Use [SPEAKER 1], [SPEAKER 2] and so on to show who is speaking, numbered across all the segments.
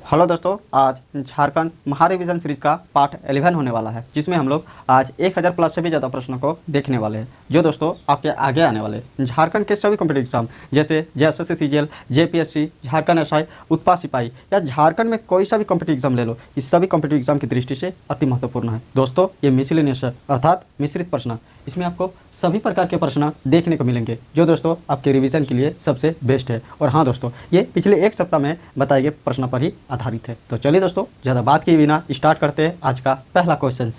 [SPEAKER 1] Hello दोस्तों, आज Jharkhand महारिविजन series का पार्ट 11 होने वाला है, जिसमें हम लोग आज 1000 प्लस से भी ज़्यादा प्रश्नों को देखने वाले हैं, जो दोस्तों आपके आगे आने वाले हैं। झारखंड के सभी कॉम्पिटिटिव एग्जाम जैसे JSSC CGL, JPSC, Jharkhand SI, उत्पाद सिपाही या झारखंड में कोई सा भी कॉम्पिटिटिव एग्जाम ले लो, इस सभी कॉम्पिटिटिव एग्जाम की दृष्टि से अति महत्वपूर्ण है। दोस्तों ये मिसलेनियस है, अर्थात मिश्रित प्रश्न। इसमें आपको सभी प्रकार के प्रश्न देखने को मिलेंगे, जो दोस्तों आपके रिवीजन के लिए सबसे बेस्ट है। और हाँ दोस्तों, ये पिछले एक सप्ताह में बताए गए प्रश्न पर ही आधारित है। तो चलिए दोस्तों, ज़्यादा बात किए बिना स्टार्ट करते हैं आज का पहला क्वेश्चन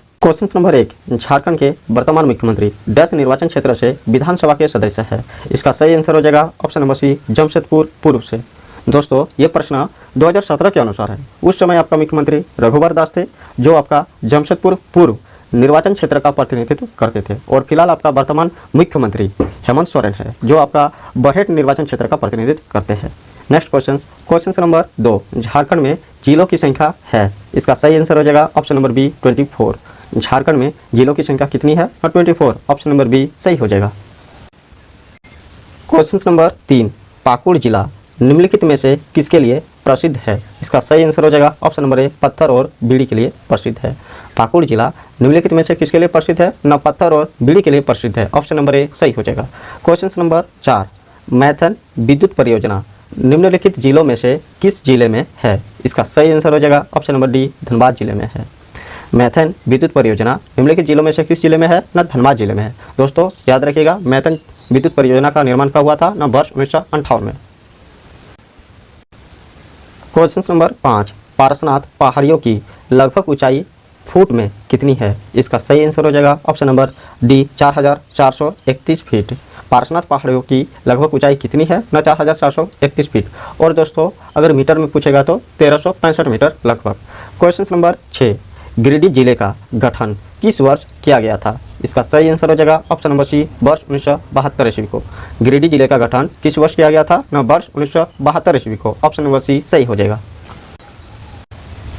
[SPEAKER 1] नंबर 1। झारखंड के वर्तमान मुख्यमंत्री डैश निर्वाचन क्षेत्र से विधानसभा के सदस्य है। इसका सही आंसर हो जाएगा ऑप्शन नंबर सी, जमशेदपुर पूर्व से। दोस्तों ये प्रश्न 2017 के अनुसार है। उस समय आपका मुख्यमंत्री रघुवर दास थे, जो आपका जमशेदपुर पूर्व निर्वाचन क्षेत्र का प्रतिनिधित्व करते थे। और फिलहाल आपका वर्तमान मुख्यमंत्री हेमंत सोरेन है, जो आपका बरहेट निर्वाचन क्षेत्र का प्रतिनिधित्व करते हैं। Next question number 2। झारखंड में जिलों की संख्या है। इसका सही आंसर हो जाएगा ऑप्शन नंबर बी, 24। झारखंड में जिलों की संख्या कितनी है? 24। ऑप्शन नंबर बी सही हो जाएगा। Question number 3। पाकुड़ जिला निम्नलिखित में से किसके लिए प्रसिद्ध है? इसका सही आंसर हो जाएगा ऑप्शन नंबर ए, पत्थर और बीड़ी के लिए प्रसिद्ध है। पाकुड़ जिला निम्नलिखित में से किसके लिए प्रसिद्ध है? न पत्थर और बीड़ी के लिए प्रसिद्ध है। ऑप्शन नंबर ए सही हो जाएगा। Question number 4। मैथन विद्युत परियोजना निम्नलिखित जिलों में से किस जिले में है? इसका सही आंसर हो जाएगा ऑप्शन नंबर डी, धनबाद जिले में है। मैथन विद्युत परियोजना निम्नलिखित जिलों में से किस जिले में है? न धनबाद जिले में है। दोस्तों याद रखिएगा, मैथन विद्युत परियोजना का निर्माण कब हुआ था? न वर्ष 1958 में। Question number 5। पारसनाथ पहाड़ियों की लगभग ऊंचाई फुट में कितनी है? इसका सही आंसर हो जाएगा option number D, 4431 feet. Parasnath पहाड़ियों की लगभग ऊंचाई कितनी है? न 4431 फीट। और दोस्तों अगर मीटर में पूछेगा तो 1365 मीटर लगभग। Question number 6। गिरिडीह जिले का गठन किस वर्ष किया गया था? इसका सही आंसर हो जाएगा ऑप्शन नंबर सी, वर्ष 1972 ईस्वी को। गिरिडीह जिले का गठन किस वर्ष किया गया था? न वर्ष 1972 ईस्वी को। ऑप्शन नंबर सी सही हो जाएगा।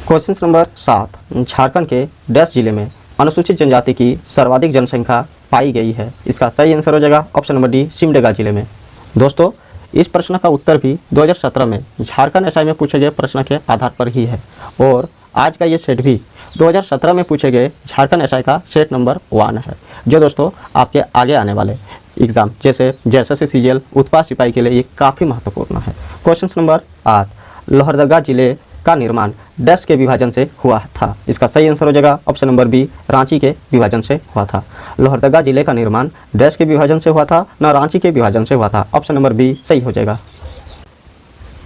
[SPEAKER 1] Question number 7। झारखंड के डैश जिले में अनुसूचित जनजाति की सर्वाधिक जनसंख्या पाई गई है? इसका सही आंसर हो जाएगा ऑप्शन नंबर डी, सिमडेगा जिले में। दोस्तों इस प्रश्न का उत्तर भी 2017 में झारखंड एसआई में पूछे गए प्रश्न के आधार पर ही है। और आज का ये सेट भी 2017 में पूछे गए झारखंड एसआई का सेट नंबर 1 है, जो दोस्तों आपके आगे आने वाले एग्जाम जैसे जेएसएससी सीजीएल, उत्पाद सिपाही के लिए ये काफ़ी महत्वपूर्ण है। Question number 8। लोहरदगा जिले का निर्माण डैश के विभाजन से हुआ था? इसका सही आंसर हो जाएगा ऑप्शन नंबर बी, रांची के विभाजन से हुआ था। लोहरदगा जिले का निर्माण डैश के विभाजन से हुआ था, न रांची के विभाजन से हुआ था। ऑप्शन नंबर बी सही हो जाएगा।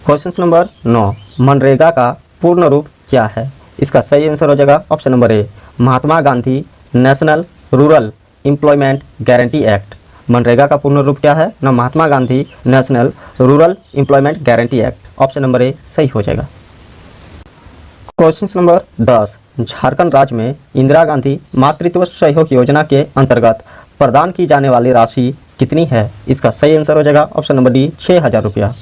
[SPEAKER 1] Question number 9। मनरेगा का पूर्ण रूप क्या है? इसका सही आंसर हो जाएगा option number A, Mahatma Gandhi national rural employment guarantee act. MNREGA का पूर्ण रूप क्या है? न Mahatma Gandhi national rural employment guarantee act. Option number A सही हो जाएगा। Question number 10। झारखंड राज्य में इंदिरा गांधी मातृत्व सहयोग योजना के अंतर्गत प्रदान की जाने वाली राशि कितनी है? इसका सही आंसर हो जाएगा ऑप्शन नंबर डी, 6000 रुपया।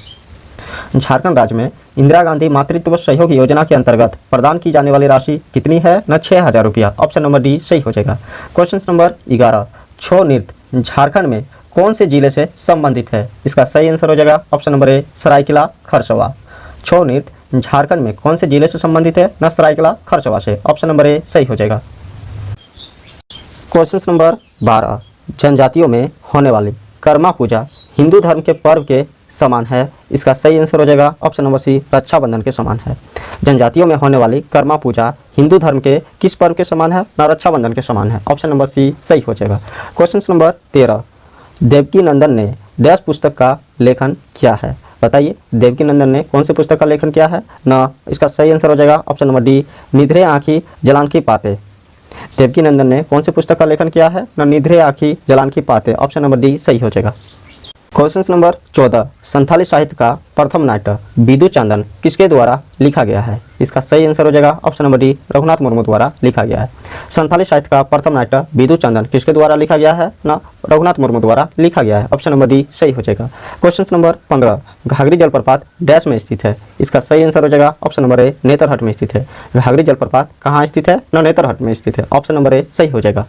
[SPEAKER 1] झारखंड राज्य में इंदिरा गांधी मातृत्व सहयोग योजना के अंतर्गत प्रदान की जाने वाली राशि कितनी है? न 6000 रुपया। ऑप्शन नंबर डी सही हो जाएगा। Question number 11। छौ नृत्य झारखंड में कौन से जिले से संबंधित है? इसका सही आंसर हो जाएगा option number A, Saraikela Kharsawan. Chhau नृत्य झारखंड में कौन से जिले से संबंधित है? न सरायकेला खरसावां से। ऑप्शन नंबर ए सही हो जाएगा। Question number 12। जनजातियों में होने वाली कर्मा पूजा हिंदू धर्म के पर्व के समान है? इसका सही आंसर हो जाएगा ऑप्शन नंबर सी, रक्षाबंधन के समान है। जनजातियों में होने वाली कर्मा पूजा हिंदू धर्म के किस पर्व के समान है? न रक्षाबंधन के समान है। ऑप्शन नंबर सी सही हो जाएगा। Question number 13। देवकी नंदन ने डैश पुस्तक का लेखन किया है? बताइए, देवकी नंदन ने कौन सी पुस्तक का लेखन किया है? न इसका सही आंसर हो जाएगा ऑप्शन नंबर डी, निधरे आँखी जलान की पाते। देवकी नंदन ने कौन सी पुस्तक का लेखन किया है? न निधरे आँखी जलान की पाते। ऑप्शन नंबर डी सही हो जाएगा। Question number 14। संथाली साहित्य का प्रथम नाटक बिदु चांदन किसके द्वारा लिखा गया है? इसका सही आंसर हो जाएगा option number D, Raghunath Murmu द्वारा लिखा गया है। संथाली साहित्य का प्रथम नाटक बिदु चांदन किसके द्वारा लिखा गया है? न रघुनाथ मुर्मू द्वारा लिखा गया है। ऑप्शन नंबर डी सही हो जाएगा। Question number 15। घाघरी जलप्रपात डैश में स्थित है? इसका सही आंसर हो जाएगा ऑप्शन नंबर ए, नेतरहट में स्थित है। घाघरी जलप्रपात कहाँ स्थित है? न नेतरहट में स्थित है। ऑप्शन नंबर ए सही हो जाएगा।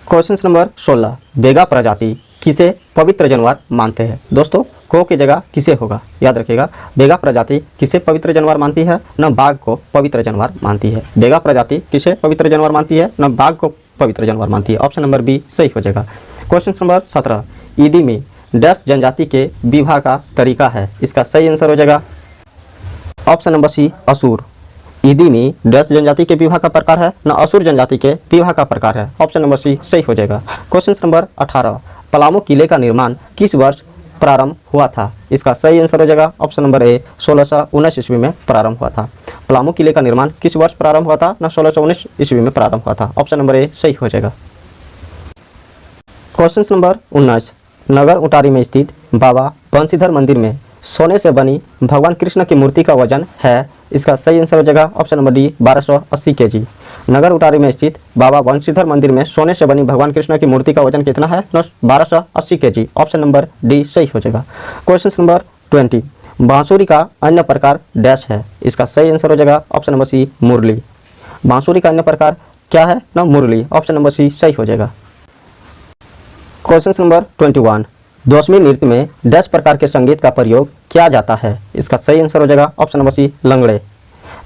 [SPEAKER 1] Question number 16। बेगा प्रजाति किसे पवित्र जानवर मानते हैं? दोस्तों को की जगह किसे होगा, याद रखिएगा। बेगा प्रजाति किसे पवित्र जानवर मानती है, न बाघ को पवित्र जानवर मानती है। बेगा प्रजाति किसे पवित्र जानवर मानती है, न बाघ को पवित्र जानवर मानती है। ऑप्शन नंबर बी सही हो जाएगा। क्वेश्चन नंबर 17, ईदी में डैश जनजाति के विवाह का तरीका है, इसका सही आंसर हो जाएगा ऑप्शन नंबर सी असुर। ईदी में डैश जनजाति के विवाह का प्रकार है, न असुर जनजाति के विवाह का प्रकार है। ऑप्शन नंबर सी सही हो जाएगा। क्वेश्चन नंबर 18, पलामू किले का निर्माण किस वर्ष प्रारंभ हुआ था, इसका सही आंसर हो जाएगा ऑप्शन नंबर ए 1619 ईस्वी में प्रारंभ हुआ था। पलामू किले का निर्माण किस वर्ष प्रारंभ हुआ था, न 1619 ईस्वी में प्रारंभ हुआ था। ऑप्शन नंबर ए सही हो जाएगा। क्वेश्चन नंबर 19, नगर उटारी में स्थित बाबा बंशीधर मंदिर में सोने से बनी भगवान कृष्ण की मूर्ति का वजन है, इसका सही आंसर हो जाएगा ऑप्शन नंबर डी 1280 kg। नगर उटारी में स्थित बाबा बंशीधर मंदिर में सोने से बनी भगवान कृष्ण की मूर्ति का वजन कितना है, 1280 kg। ऑप्शन नंबर डी सही हो जाएगा। क्वेश्चन नंबर 20, बांसुरी का अन्य प्रकार डैश है, इसका सही आंसर हो जाएगा ऑप्शन नंबर सी मुरली। बांसुरी का अन्य प्रकार क्या है, न मुरली। ऑप्शन नंबर सी सही हो जाएगा। क्वेश्चन नंबर 21, दोस्मी नृत्य में डैश प्रकार के संगीत का प्रयोग किया जाता है, इसका सही आंसर हो जाएगा ऑप्शन नंबर सी लंगड़े।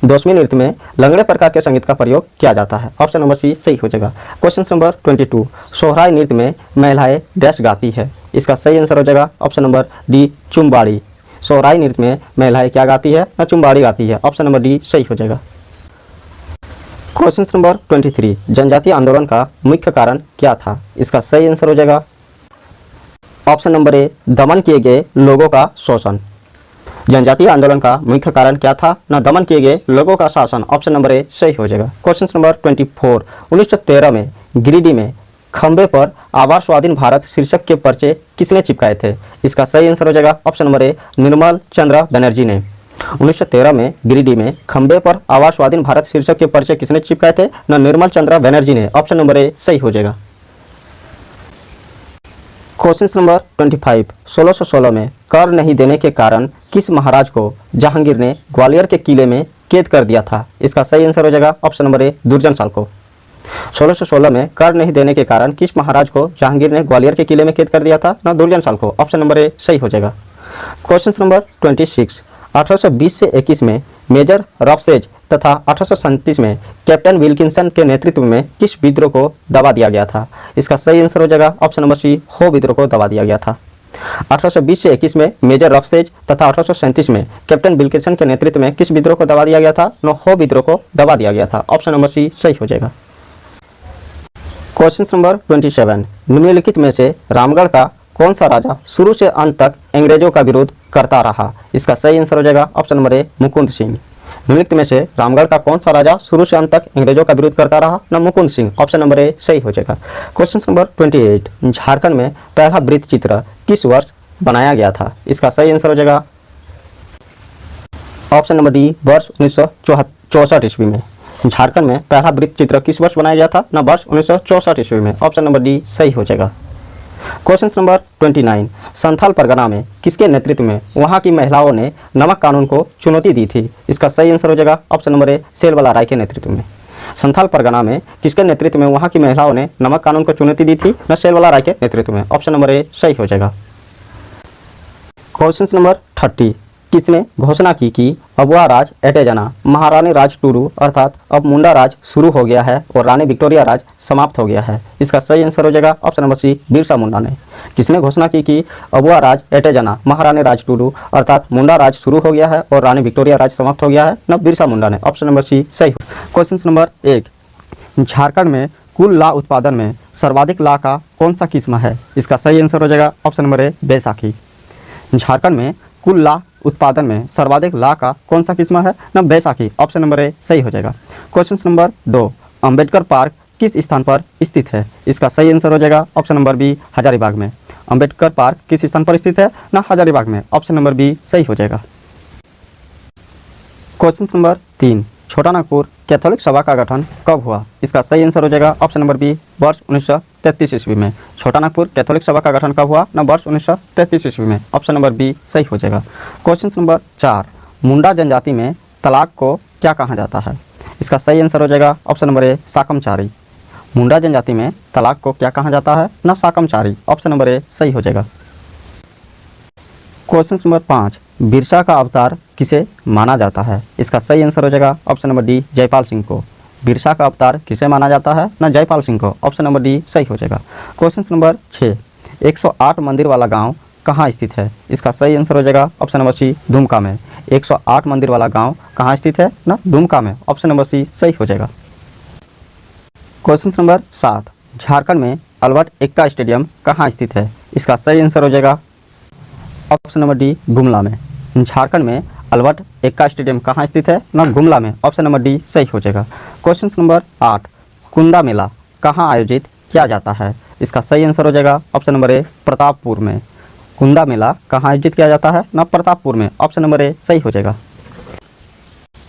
[SPEAKER 1] दोस्मी नृत्य में लंगड़े प्रकार के संगीत का प्रयोग किया जाता है। ऑप्शन नंबर सी सही हो जाएगा। क्वेश्चन नंबर 22, सोहराय नृत्य में महिलाएं डैश गाती है, इसका सही आंसर हो जाएगा ऑप्शन नंबर डी चुम्बाड़ी। सोहराय नृत्य में महिलाएं क्या गाती है, न चुम्बाड़ी गाती है। ऑप्शन नंबर डी सही हो जाएगा। क्वेश्चन नंबर 23, जनजातीय आंदोलन का मुख्य कारण क्या था, इसका सही आंसर हो जाएगा ऑप्शन नंबर ए दमन किए गए लोगों का शोषण। जनजातीय आंदोलन का मुख्य कारण क्या था, न दमन किए गए लोगों का शासन। ऑप्शन नंबर ए सही हो जाएगा। क्वेश्चन नंबर 24, 1913 में गिरिडीह में खंबे पर आवाज स्वाधीन भारत शीर्षक के पर्चे किसने चिपकाए थे, इसका सही आंसर हो जाएगा ऑप्शन नंबर ए निर्मल चंद्र बनर्जी ने। 1913 में गिरिडीह में खंबे पर आवाज स्वाधीन भारत शीर्षक के पर्चे किसने चिपकाए थे, न निर्मल चंद्र बनर्जी ने। ऑप्शन नंबर ए सही हो जाएगा। क्वेश्चन नंबर 25, 1616 में कर नहीं देने के कारण किस महाराज को जहांगीर ने ग्वालियर के किले में कैद कर दिया था, इसका सही आंसर हो जाएगा ऑप्शन नंबर ए दुर्जनशाल को। 1616 में कर नहीं देने के कारण किस महाराज को जहांगीर ने ग्वालियर के किले में कैद कर दिया था, न दुर्जनशाल को। ऑप्शन नंबर ए सही हो जाएगा। क्वेश्चन नंबर 26, 1820 से 21 में मेजर रफसेज तथा 1837 में कैप्टन विल्किंसन के नेतृत्व में किस विद्रोह को दबा दिया गया था, इसका सही आंसर हो जाएगा ऑप्शन नंबर सी हो विद्रोह को दबा दिया गया था। 1820 से 21 में मेजर रफसेज तथा 1837 में कैप्टन विल्किंसन के नेतृत्व में किस विद्रोह को दबा दिया गया था, नो हो विद्रोह को दबा दिया गया था। ऑप्शन नंबर सी सही हो जाएगा। क्वेश्चन नंबर 27, निम्नलिखित में से रामगढ़ का कौन सा राजा शुरू से अंत तक अंग्रेजों का विरोध करता रहा, इसका सही आंसर हो जाएगा ऑप्शन नंबर ए मुकुंद सिंह। निम्नलिखित में से रामगढ़ का कौन सा राजा शुरू से अंत तक अंग्रेजों का विरोध करता रहा, न Mukund Singh. Option number A सही हो जाएगा। क्वेश्चन नंबर 28, झारखंड में पहला वृत्त चित्र किस वर्ष बनाया गया था, इसका सही आंसर हो जाएगा ऑप्शन नंबर डी वर्ष 1964 ईस्वी में। झारखंड में पहला वृत्त चित्र किस वर्ष बनाया गया था, न वर्ष 1964 ईस्वी में। ऑप्शन नंबर डी सही हो जाएगा। क्वेश्चन नंबर 29, संथाल परगना में किसके नेतृत्व में वहां की महिलाओं ने नमक कानून को चुनौती दी थी, इसका सही आंसर हो जाएगा ऑप्शन नंबर ए सेलवाला राय के नेतृत्व में। संथाल परगना में किसके नेतृत्व में वहां की महिलाओं ने नमक कानून को चुनौती दी थी, न सेलवाला राय के नेतृत्व में। ऑप्शन नंबर ए सही हो जाएगा। क्वेश्चन नंबर 30, किसने घोषणा की कि अबुआ राज एटे जना महारानी राज टूरू अर्थात अब मुंडा राज शुरू हो गया है और रानी विक्टोरिया राज समाप्त हो गया है, इसका सही आंसर हो जाएगा ऑप्शन नंबर सी बिरसा मुंडा ने। किसने घोषणा की कि अबुआ राज एटे जना महारानी राज टूरू अर्थात मुंडा राज शुरू हो गया है और रानी विक्टोरिया राज समाप्त हो गया है, न बिरसा मुंडा ने। ऑप्शन नंबर सी सही। क्वेश्चन नंबर 1, झारखंड में कुल ला उत्पादन में सर्वाधिक ला का कौन सा किस्म है, इसका सही आंसर हो जाएगा ऑप्शन नंबर ए बैसाखी। झारखंड में कुल ला उत्पादन में सर्वाधिक ला का कौन सा किस्म है, न बैसाखी। ऑप्शन नंबर ए सही हो जाएगा। क्वेश्चन नंबर 2, अंबेडकर पार्क किस स्थान पर स्थित है, इसका सही आंसर हो जाएगा ऑप्शन नंबर बी हजारीबाग में। अंबेडकर पार्क किस स्थान पर स्थित है, न हजारीबाग में। ऑप्शन नंबर बी सही हो जाएगा। क्वेश्चन नंबर 3, छोटा नागपुर कैथोलिक सभा का गठन कब हुआ, इसका सही आंसर हो जाएगा ऑप्शन नंबर बी वर्ष 1933 ईस्वी में। छोटा नागपुर कैथोलिक सभा का गठन कब हुआ, न वर्ष 1933 ईस्वी में। ऑप्शन नंबर बी सही हो जाएगा। क्वेश्चन नंबर 4, मुंडा जनजाति में तलाक को क्या कहा जाता है, इसका सही आंसर हो जाएगा ऑप्शन नंबर ए साकमचारी। मुंडा जनजाति में तलाक को क्या कहा जाता है, न साकमचारी। ऑप्शन नंबर ए सही हो जाएगा। क्वेश्चन नंबर 5, बिरसा का अवतार किसे माना जाता है? इसका सही आंसर हो जाएगा option number D, Jaipal Singh को। बिरसा का अवतार किसे माना जाता है? ना जयपाल सिंह को। ऑप्शन नंबर डी सही हो जाएगा। क्वेश्चन नंबर 6, 108 मंदिर वाला गांव कहाँ स्थित है? इसका सही आंसर हो जाएगा ऑप्शन नंबर सी, दुमका में। 108 मंदिर वाला गांव कहाँ स्थित है? ना दुमका में। ऑप्शन नंबर सी सही हो जाएगा। क्वेश्चन नंबर 7, झारखंड में अल्बर्ट एक्का स्टेडियम कहाँ स्थित है? इसका सही आंसर हो जाएगा ऑप्शन नंबर डी, गुमला में। झारखंड में अल्बर्ट एक्का स्टेडियम कहाँ स्थित है? ना गुमला में। ऑप्शन नंबर डी सही हो जाएगा। क्वेश्चन नंबर 8, कुंदा मेला कहाँ आयोजित किया जाता है? इसका सही आंसर हो जाएगा ऑप्शन नंबर ए, प्रतापपुर में। कुंदा मेला कहाँ आयोजित किया जाता है? ना प्रतापपुर में। ऑप्शन नंबर ए सही हो जाएगा।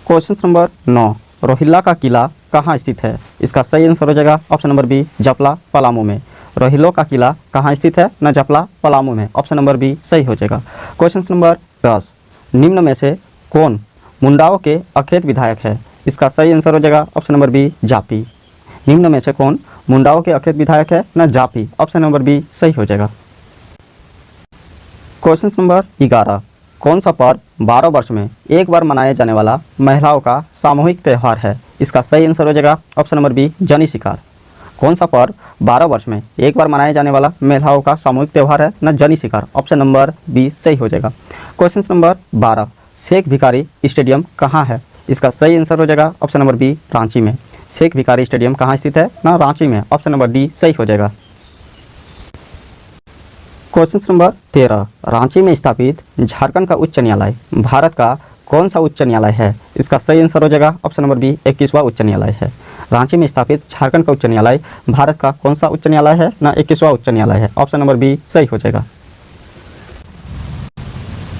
[SPEAKER 1] क्वेश्चन नंबर 9, रोहिल्ला का किला कहाँ स्थित है? इसका सही आंसर हो जाएगा ऑप्शन नंबर बी, जपला पलामू में। रोहिल्ला का किला कहाँ स्थित है? ना जपला पलामू में। ऑप्शन नंबर बी सही हो जाएगा। क्वेश्चन नंबर 10, निम्न में से कौन मुंडाओं के अखेत विधायक है? इसका सही आंसर हो जाएगा ऑप्शन नंबर बी, जापी। निम्न में से कौन मुंडाओं के अखेत विधायक है? ना जापी। ऑप्शन नंबर बी सही हो जाएगा। क्वेश्चन नंबर 11, कौन सा पर्व 12 वर्ष में एक बार मनाया जाने वाला महिलाओं का सामूहिक त्यौहार है? इसका सही आंसर हो जाएगा ऑप्शन नंबर बी, जनी शिकार। कौन सा पर्व 12 वर्ष में एक बार मनाया जाने वाला महिलाओं का सामूहिक त्यौहार है? ना जनी शिकार। ऑप्शन नंबर बी सही हो जाएगा। Question number 12, Sheikh Bhikhari stadium कहाँ है? इसका सही आंसर हो जाएगा ऑप्शन नंबर बी, रांची में। शेख भिखारी स्टेडियम कहाँ स्थित है? ना रांची में। ऑप्शन नंबर डी सही हो जाएगा। क्वेश्चन नंबर 13, रांची में स्थापित झारखंड का उच्च न्यायालय भारत का कौन सा उच्च न्यायालय है? इसका सही आंसर हो जाएगा ऑप्शन नंबर बी, 21वां उच्च न्यायालय है। रांची में स्थापित झारखंड का उच्च न्यायालय भारत का कौन सा उच्च न्यायालय है? ना 21वां उच्च न्यायालय है। ऑप्शन नंबर बी सही हो जाएगा।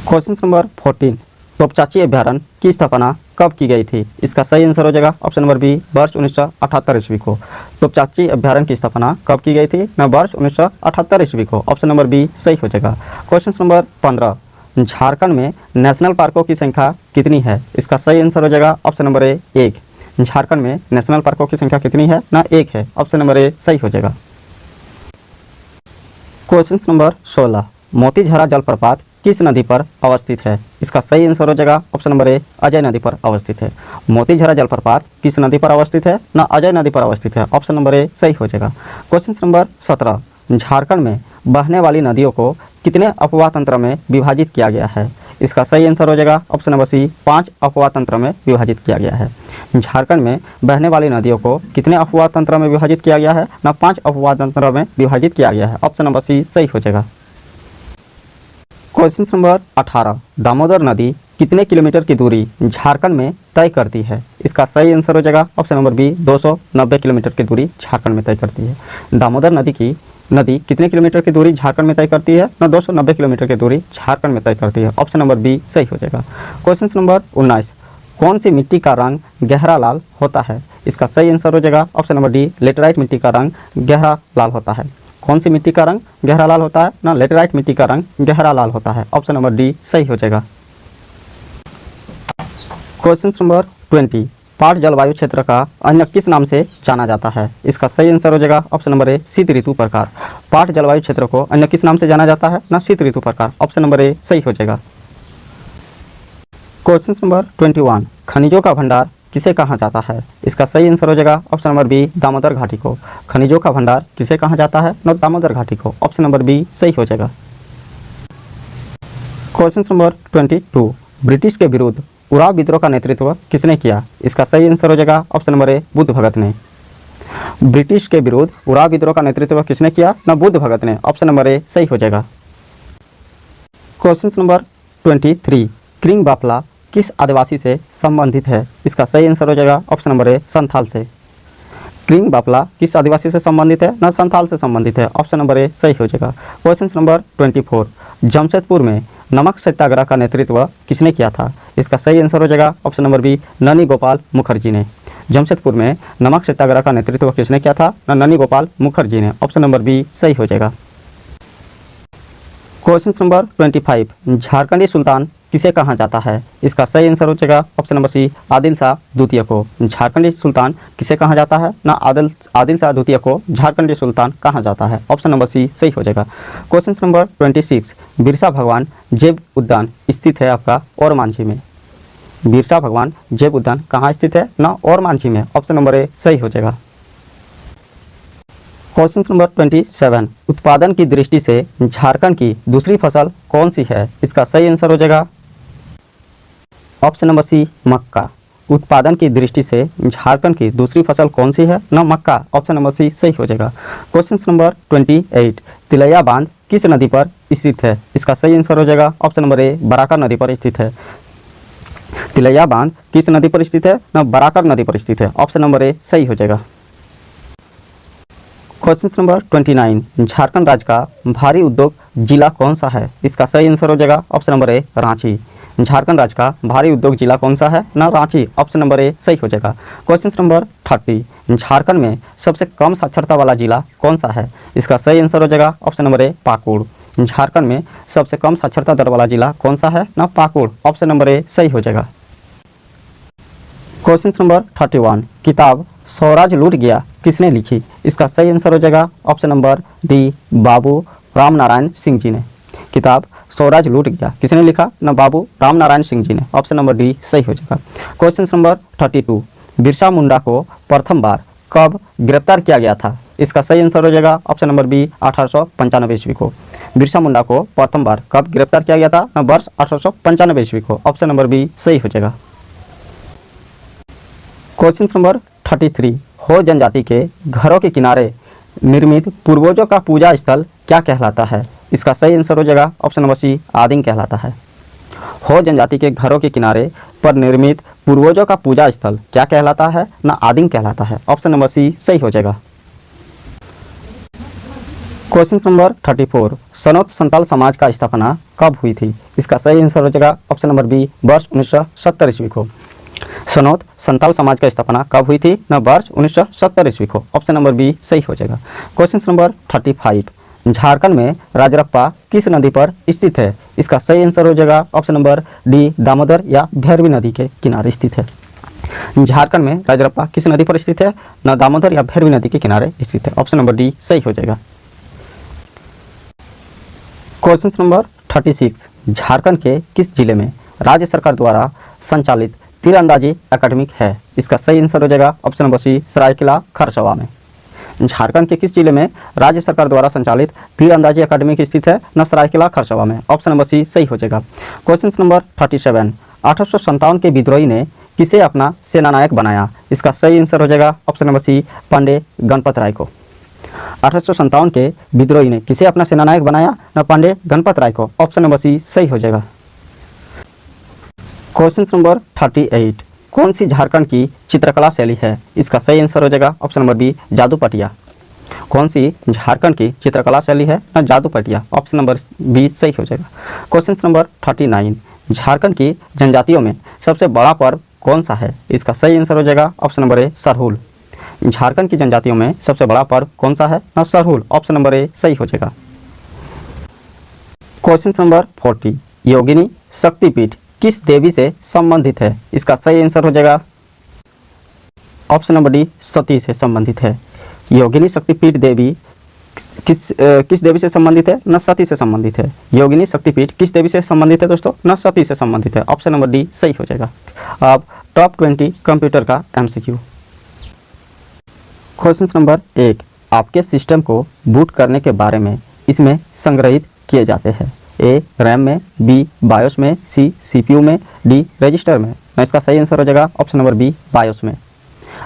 [SPEAKER 1] क्वेश्चन नंबर 14, तोपचाची अभ्यारण्य की स्थापना कब की गई थी? इसका सही आंसर हो जाएगा ऑप्शन नंबर बी, वर्ष 1978 ईस्वी को। तोपचाची अभ्यारण्य की स्थापना कब की गई थी? ना वर्ष 1978 ईस्वी को। ऑप्शन नंबर बी सही हो जाएगा। क्वेश्चन नंबर 15, झारखंड में नेशनल पार्कों की संख्या कितनी है? इसका सही आंसर हो जाएगा ऑप्शन नंबर ए, 1। झारखंड में नेशनल पार्कों की संख्या कितनी है? ना 1 है। ऑप्शन नंबर ए सही हो जाएगा। क्वेश्चन नंबर 16, मोतीझरा जलप्रपात किस नदी पर अवस्थित है? इसका सही आंसर हो जाएगा ऑप्शन नंबर ए, अजय नदी पर अवस्थित है। मोतीझरा जलप्रपात किस नदी पर अवस्थित है? ना अजय नदी पर अवस्थित है। ऑप्शन नंबर ए सही हो जाएगा। क्वेश्चन नंबर 17, झारखंड में बहने वाली नदियों को कितने अपवाह तंत्र में विभाजित किया गया है? इसका सही आंसर हो जाएगा ऑप्शन नंबर सी, 5 अपवाह तंत्र में विभाजित किया गया है। झारखंड में बहने वाली नदियों को कितने अपवाह तंत्र में विभाजित किया गया है? ना 5 अपवाह तंत्र में विभाजित किया गया है। ऑप्शन नंबर सी सही हो जाएगा। क्वेश्चन नंबर 18, दामोदर नदी कितने किलोमीटर की दूरी झारखंड में तय करती है? इसका सही आंसर हो जाएगा ऑप्शन नंबर बी, 290 किलोमीटर की दूरी झारखंड में तय करती है। दामोदर नदी कितने किलोमीटर की दूरी झारखंड में तय करती है? ना 290 किलोमीटर की दूरी झारखंड में तय करती है। ऑप्शन नंबर बी सही हो जाएगा। क्वेश्चन नंबर 19, कौन सी मिट्टी का रंग गहरा लाल होता है? इसका सही आंसर हो जाएगा ऑप्शन नंबर डी, लेटेराइट मिट्टी का रंग गहरा लाल होता है। कौन सी मिट्टी का रंग गहरा लाल होता है? ना लेटेराइट मिट्टी का रंग गहरा लाल होता है। ऑप्शन नंबर डी सही हो जाएगा। क्वेश्चन नंबर 20, पाट जलवायु क्षेत्र का अन्य किस नाम से जाना जाता है? इसका सही आंसर हो जाएगा ऑप्शन नंबर ए, शीत ऋतु प्रकार। पाट जलवायु क्षेत्र को अन्य किस नाम से जाना जाता है? ना शीत ऋतु प्रकार। ऑप्शन नंबर ए सही हो जाएगा। क्वेश्चन नंबर 21, खनिजों का भंडार किसे कहा जाता है? इसका सही आंसर हो जाएगा ऑप्शन नंबर बी, दामोदर घाटी को। खनिजों का भंडार किसे कहा जाता है? ना दामोदर घाटी को। ऑप्शन नंबर बी सही हो जाएगा। क्वेश्चन नंबर 22, ब्रिटिश के विरुद्ध उराव विद्रोह का नेतृत्व किसने किया? इसका सही आंसर हो जाएगा ऑप्शन नंबर ए, बुद्ध भगत ने। ब्रिटिश के विरुद्ध उराव विद्रोह का नेतृत्व किसने किया? ना बुद्ध भगत ने। ऑप्शन नंबर ए सही हो जाएगा। क्वेश्चन नंबर 23, क्रिंग बाफला किस आदिवासी से संबंधित है? इसका सही आंसर हो जाएगा ऑप्शन नंबर ए, संथाल से। क्रिंग बाफला किस आदिवासी से संबंधित है? ना संथाल से संबंधित है। ऑप्शन नंबर ए सही हो जाएगा। क्वेश्चन नंबर 24, जमशेदपुर में नमक सत्याग्रह का नेतृत्व किसने किया था? इसका सही आंसर हो जाएगा ऑप्शन नंबर बी, ननी गोपाल मुखर्जी ने। जमशेदपुर में नमक सत्याग्रह का नेतृत्व किसने किया था? ना ननी गोपाल मुखर्जी ने। ऑप्शन नंबर बी सही हो जाएगा। क्वेश्चन नंबर 25, झारखंडी सुल्तान किसे कहा जाता है? इसका सही आंसर हो जाएगा option number C, Adil Shah द्वितीय को। झारखंडी सुल्तान किसे कहा जाता है? ना आदिल शाह द्वितीय को झारखंडी सुल्तान कहा जाता है। ऑप्शन नंबर सी सही हो जाएगा। क्वेश्चन नंबर 26, बिरसा भगवान जैव उद्यान स्थित है आपका ओरमांझी में। बिरसा भगवान जैव उद्यान कहाँ स्थित है? ना ओरमांझी में। ऑप्शन नंबर ए सही हो जाएगा। क्वेश्चन नंबर 27, उत्पादन की दृष्टि से झारखंड की दूसरी फसल कौन सी है? इसका सही आंसर हो जाएगा ऑप्शन नंबर सी, मक्का। उत्पादन की दृष्टि से झारखंड की दूसरी फसल कौन सी है? ना मक्का। ऑप्शन नंबर सी सही हो जाएगा। क्वेश्चन नंबर 28, तिलैया बांध किस नदी पर स्थित है? इसका सही आंसर हो जाएगा ऑप्शन नंबर ए, बराकर नदी पर स्थित है। तिलैया बांध किस नदी पर स्थित है? ना बराकर नदी पर स्थित है। ऑप्शन नंबर ए सही हो जाएगा। क्वेश्चन नंबर 29, झारखंड राज्य का भारी उद्योग जिला कौन सा है? इसका सही आंसर हो जाएगा ऑप्शन नंबर ए, रांची। झारखंड राज्य का भारी उद्योग जिला कौन सा है? ना रांची। ऑप्शन नंबर ए सही हो जाएगा। क्वेश्चन नंबर 30, झारखंड में सबसे कम साक्षरता वाला जिला कौन सा है? इसका सही आंसर हो जाएगा ऑप्शन नंबर ए, पाकुड़। झारखंड में सबसे कम साक्षरता दर वाला जिला कौन सा है? ना पाकुड़। ऑप्शन नंबर ए सही हो जाएगा। क्वेश्चन नंबर 31, किताब स्वराज लूट गया किसने लिखी? इसका सही आंसर हो जाएगा ऑप्शन नंबर डी, बाबू रामनारायण सिंह जी ने। किताब स्वराज लूट गया किसने लिखा? ना बाबू रामनारायण सिंह जी ने। ऑप्शन नंबर डी सही हो जाएगा। क्वेश्चन नंबर 32, बिरसा मुंडा को प्रथम बार कब गिरफ्तार किया गया था? इसका सही आंसर हो जाएगा ऑप्शन नंबर बी, 1895 ईस्वी को। बिरसा मुंडा को प्रथम बार कब गिरफ्तार किया गया था? ना वर्ष 1895 ईस्वी को। ऑप्शन नंबर बी सही हो जाएगा। क्वेश्चन नंबर 33, हो जनजाति के घरों के किनारे निर्मित पूर्वजों का पूजा स्थल क्या कहलाता है? इसका सही आंसर हो जाएगा ऑप्शन नंबर सी, आदिम कहलाता है। हो जनजाति के घरों के किनारे पर निर्मित पूर्वजों का पूजा स्थल क्या कहलाता है? ना आदिम कहलाता है। ऑप्शन नंबर सी सही हो जाएगा। क्वेश्चन नंबर 34, सनौत संताल समाज का स्थापना कब हुई थी? इसका सही आंसर हो जाएगा ऑप्शन नंबर बी, वर्ष 1970 ईस्वी को। सनौत संताल समाज का स्थापना कब हुई थी? ना वर्ष 1970 ईस्वी को। ऑप्शन नंबर बी सही हो जाएगा। क्वेश्चन नंबर 35, झारखंड में राजरप्पा किस नदी पर स्थित है? इसका सही आंसर हो जाएगा ऑप्शन नंबर डी, दामोदर या भैरवी नदी के किनारे स्थित है। झारखंड में राजरप्पा किस नदी पर स्थित है? ना दामोदर या भैरवी नदी के किनारे स्थित है। ऑप्शन नंबर डी सही हो जाएगा। क्वेश्चन नंबर 36, झारखंड के किस जिले में राज्य सरकार द्वारा संचालित तीरंदाजी एकेडमी है? इसका सही आंसर हो जाएगा option number C, Saraikela Kharsawan में। झारखंड के किस जिले में राज्य सरकार द्वारा संचालित तीरंदाजी एकेडमी स्थित है? न सरायकेला खरसावां में। ऑप्शन नंबर सी सही हो जाएगा। क्वेश्चन नंबर 37, 1857 के विद्रोही ने किसे अपना सेनानायक बनाया? इसका सही आंसर हो जाएगा option number C, Pandey Ganpat Rai को। 1857 के विद्रोही ने किसे अपना सेनानायक बनाया? न पांडे गणपत राय को। ऑप्शन नंबर सी सही हो जाएगा। क्वेश्चन नंबर 38, कौन सी झारखंड की चित्रकला शैली है? इसका सही आंसर हो जाएगा ऑप्शन नंबर बी, जादूपटिया। कौन सी झारखंड की चित्रकला शैली है? ना जादूपटिया। ऑप्शन नंबर बी सही हो जाएगा। क्वेश्चन नंबर 39, झारखंड की जनजातियों में सबसे बड़ा पर्व कौन सा है? इसका सही आंसर हो जाएगा ऑप्शन नंबर ए, सरहुल। झारखंड की जनजातियों में सबसे बड़ा पर्व कौन सा है? ना सरहुल। ऑप्शन नंबर ए सही हो जाएगा। क्वेश्चन नंबर 40, योगिनी शक्तिपीठ किस देवी से संबंधित है? इसका सही आंसर हो जाएगा ऑप्शन नंबर डी, सती से संबंधित है। योगिनी शक्तिपीठ देवी किस देवी से संबंधित है? न सती से संबंधित है। योगिनी शक्तिपीठ किस देवी से संबंधित है दोस्तों? न सती से संबंधित है। ऑप्शन नंबर डी सही हो जाएगा। अब टॉप 20 कंप्यूटर का MCQ। क्वेश्चन नंबर 1, आपके सिस्टम को बूट करने के बारे में इसमें संग्रहित किए जाते हैं। ए, रैम में, बी, बायोस में, सी, CPU में, डी, रजिस्टर में। इसका सही आंसर हो जाएगा ऑप्शन नंबर बी, बायोस में।